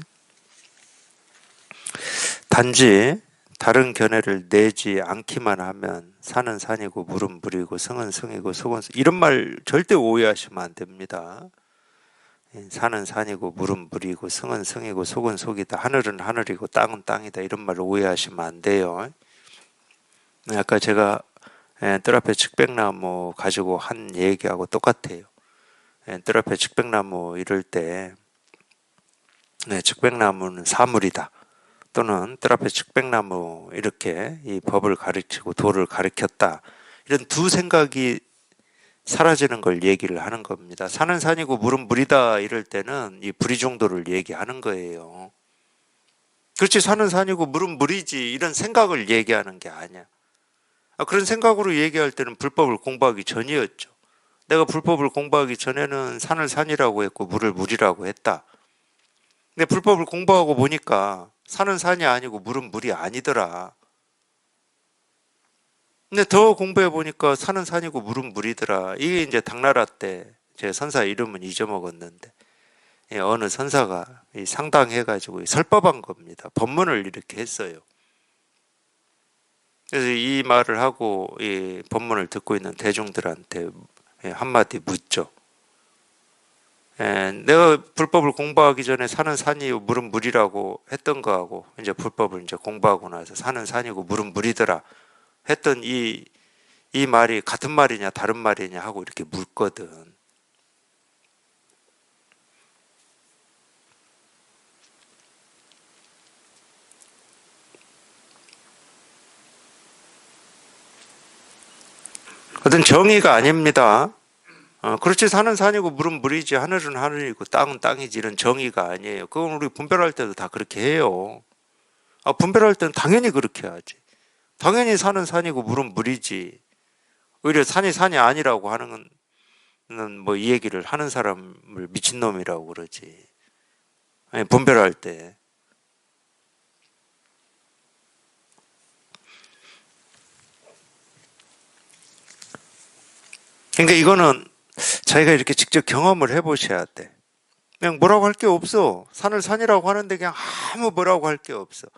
단지 다른 견해를 내지 않기만 하면 산은 산이고 물은 물이고 성은 성이고 속은 속 이런 말 절대 오해하시면 안 됩니다. 산은 산이고 물은 물이고 성은 성이고 속은 속이다. 하늘은 하늘이고 땅은 땅이다. 이런 말 오해하시면 안 돼요. 아까 제가 뜰 앞에 측백나무 가지고 한 얘기하고 똑같아요. 뜰 앞에 측백나무 이럴 때 측백나무는 사물이다. 또는 뜰 앞에 측백나무 이렇게 이 법을 가르치고 도를 가르쳤다. 이런 두 생각이 사라지는 걸 얘기를 하는 겁니다. 산은 산이고 물은 물이다 이럴 때는 이 불의 정도를 얘기하는 거예요. 그렇지, 산은 산이고 물은 물이지 이런 생각을 얘기하는 게 아니야. 그런 생각으로 얘기할 때는 불법을 공부하기 전이었죠. 내가 불법을 공부하기 전에는 산을 산이라고 했고 물을 물이라고 했다. 근데 불법을 공부하고 보니까 산은 산이 아니고 물은 물이 아니더라. 근데 더 공부해 보니까 산은 산이고 물은 물이더라. 이게 이제 당나라 때 제 선사 이름은 잊어먹었는데 어느 선사가 상당해가지고 설법한 겁니다. 법문을 이렇게 했어요. 그래서 이 말을 하고 이 법문을 듣고 있는 대중들한테 한마디 묻죠. 내가 불법을 공부하기 전에 산은 산이고 물은 물이라고 했던 거하고 이제 불법을 이제 공부하고 나서 산은 산이고 물은 물이더라 했던 이 말이 같은 말이냐 다른 말이냐 하고 이렇게 묻거든. 어떤 정의가 아닙니다. 그렇지, 산은 산이고 물은 물이지 하늘은 하늘이고 땅은 땅이지 이런 정의가 아니에요. 그건 우리 분별할 때도 다 그렇게 해요. 분별할 때는 당연히 그렇게 하지. 당연히 산은 산이고 물은 물이지. 오히려 산이 산이 아니라고 하는 뭐 이 얘기를 하는 사람을 미친놈이라고 그러지. 아니, 분별할 때. 그러니까 이거는 자기가 이렇게 직접 경험을 해보셔야 돼. 그냥 뭐라고 할 게 없어. 산을 산이라고 하는데 그냥 아무 뭐라고 할 게 없어.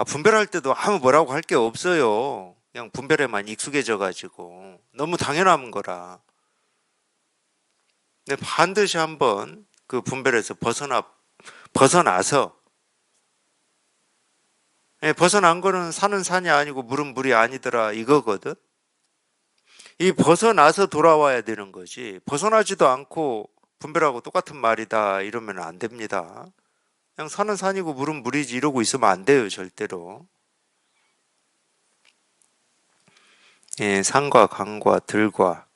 분별할 때도 아무 뭐라고 할 게 없어요. 그냥 분별에만 익숙해져 가지고 너무 당연한 거라. 근데 반드시 한번 그 분별에서 벗어나서, 벗어난 거는 산은 산이 아니고 물은 물이 아니더라 이거거든. 이 벗어나서 돌아와야 되는 거지. 벗어나지도 않고 분별하고 똑같은 말이다 이러면 안 됩니다. 그냥 산은 산이고 물은 물이지 이러고 있으면 안 돼요, 절대로. 산과 강과 들과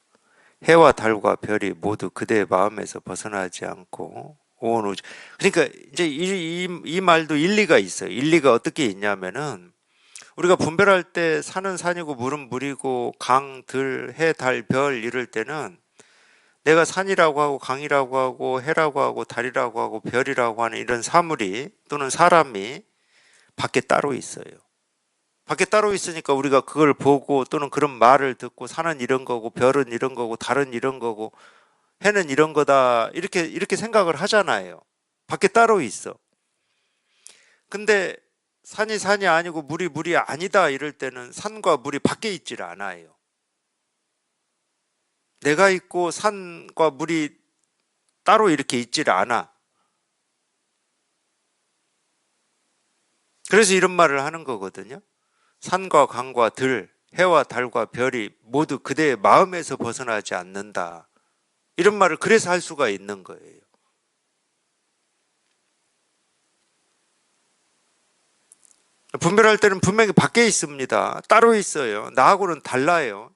해와 달과 별이 모두 그대의 마음에서 벗어나지 않고 온 우주. 그러니까 이제 이 말도 일리가 있어요. 일리가 어떻게 있냐면은 우리가 분별할 때 산은 산이고 물은 물이고 강, 들, 해, 달, 별 이럴 때는 내가 산이라고 하고 강이라고 하고 해라고 하고 달이라고 하고 별이라고 하는 이런 사물이 또는 사람이 밖에 따로 있어요. 밖에 따로 있으니까 우리가 그걸 보고 또는 그런 말을 듣고 산은 이런 거고 별은 이런 거고 달은 이런 거고 해는 이런 거다 이렇게 생각을 하잖아요. 밖에 따로 있어. 근데 산이 산이 아니고 물이 물이 아니다 이럴 때는 산과 물이 밖에 있질 않아요. 내가 있고 산과 물이 따로 이렇게 있질 않아. 그래서 이런 말을 하는 거거든요. 산과 강과 들, 해와 달과 별이 모두 그대의 마음에서 벗어나지 않는다. 이런 말을 그래서 할 수가 있는 거예요. 분별할 때는 분명히 밖에 있습니다. 따로 있어요. 나하고는 달라요.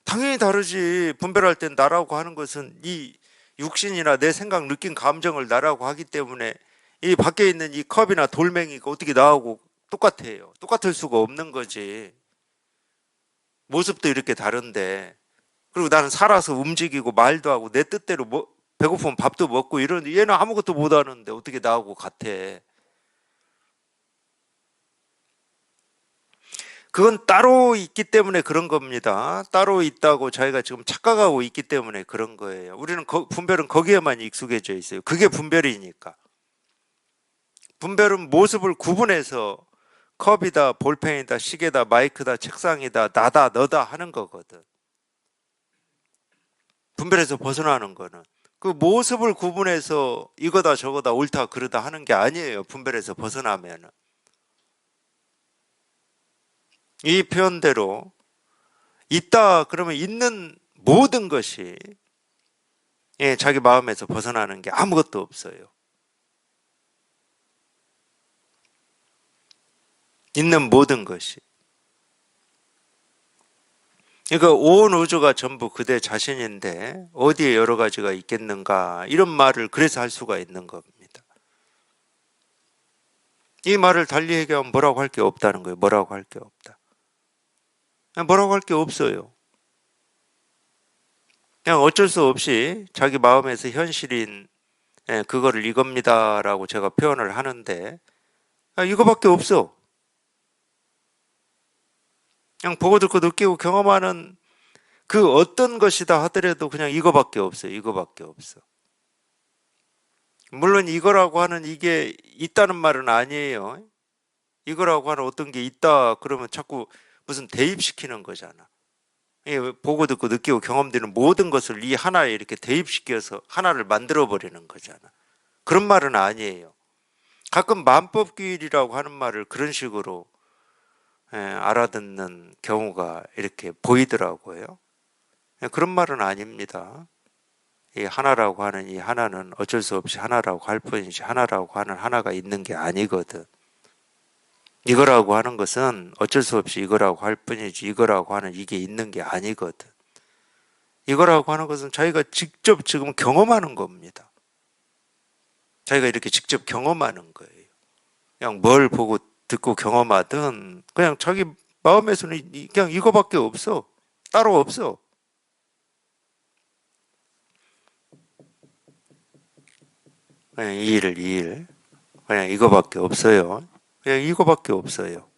당연히 다르지. 분별할 땐 나라고 하는 것은 이 육신이나 내 생각, 느낀 감정을 나라고 하기 때문에 이 밖에 있는 이 컵이나 돌멩이가 어떻게 나하고 똑같아요. 똑같을 수가 없는 거지. 모습도 이렇게 다른데. 그리고 나는 살아서 움직이고 말도 하고 내 뜻대로 배고프면 밥도 먹고 이러는데 얘는 아무것도 못 하는데 어떻게 나하고 같아. 그건 따로 있기 때문에 그런 겁니다. 따로 있다고 저희가 지금 착각하고 있기 때문에 그런 거예요. 우리는 분별은 거기에만 익숙해져 있어요. 그게 분별이니까. 분별은 모습을 구분해서 컵이다, 볼펜이다, 시계다, 마이크다, 책상이다, 나다, 너다 하는 거거든. 분별해서 벗어나는 거는. 그 모습을 구분해서 이거다, 저거다, 옳다, 그르다 하는 게 아니에요. 분별해서 벗어나면은. 이 표현대로 있다 그러면 있는 모든 것이 자기 마음에서 벗어나는 게 아무것도 없어요. 있는 모든 것이. 그러니까 온 우주가 전부 그대 자신인데 어디에 여러 가지가 있겠는가 이런 말을 그래서 할 수가 있는 겁니다. 이 말을 달리 얘기하면 뭐라고 할 게 없다는 거예요. 뭐라고 할 게 없다. 뭐라고 할 게 없어요. 그냥 어쩔 수 없이 자기 마음에서 현실인 그거를 이겁니다라고 제가 표현을 하는데 이거밖에 없어. 그냥 보고 듣고 느끼고 경험하는 그 어떤 것이다 하더라도 그냥 이거밖에 없어요. 이거밖에 없어. 물론 이거라고 하는 이게 있다는 말은 아니에요. 이거라고 하는 어떤 게 있다 그러면 자꾸 무슨 대입시키는 거잖아. 보고 듣고 느끼고 경험되는 모든 것을 이 하나에 이렇게 대입시켜서 하나를 만들어 버리는 거잖아. 그런 말은 아니에요. 가끔 만법규일이라고 하는 말을 그런 식으로 알아듣는 경우가 이렇게 보이더라고요. 그런 말은 아닙니다. 이 하나라고 하는 이 하나는 어쩔 수 없이 하나라고 할 뿐이지 하나라고 하는 하나가 있는 게 아니거든. 이거라고 하는 것은 어쩔 수 없이 이거라고 할 뿐이지 이거라고 하는 이게 있는 게 아니거든. 이거라고 하는 것은 자기가 직접 지금 경험하는 겁니다. 자기가 이렇게 직접 경험하는 거예요. 그냥 뭘 보고 듣고 경험하든 그냥 자기 마음에서는 그냥 이거밖에 없어. 따로 없어. 그냥 이 일. 그냥 이거밖에 없어요. 그냥 이거밖에 없어요.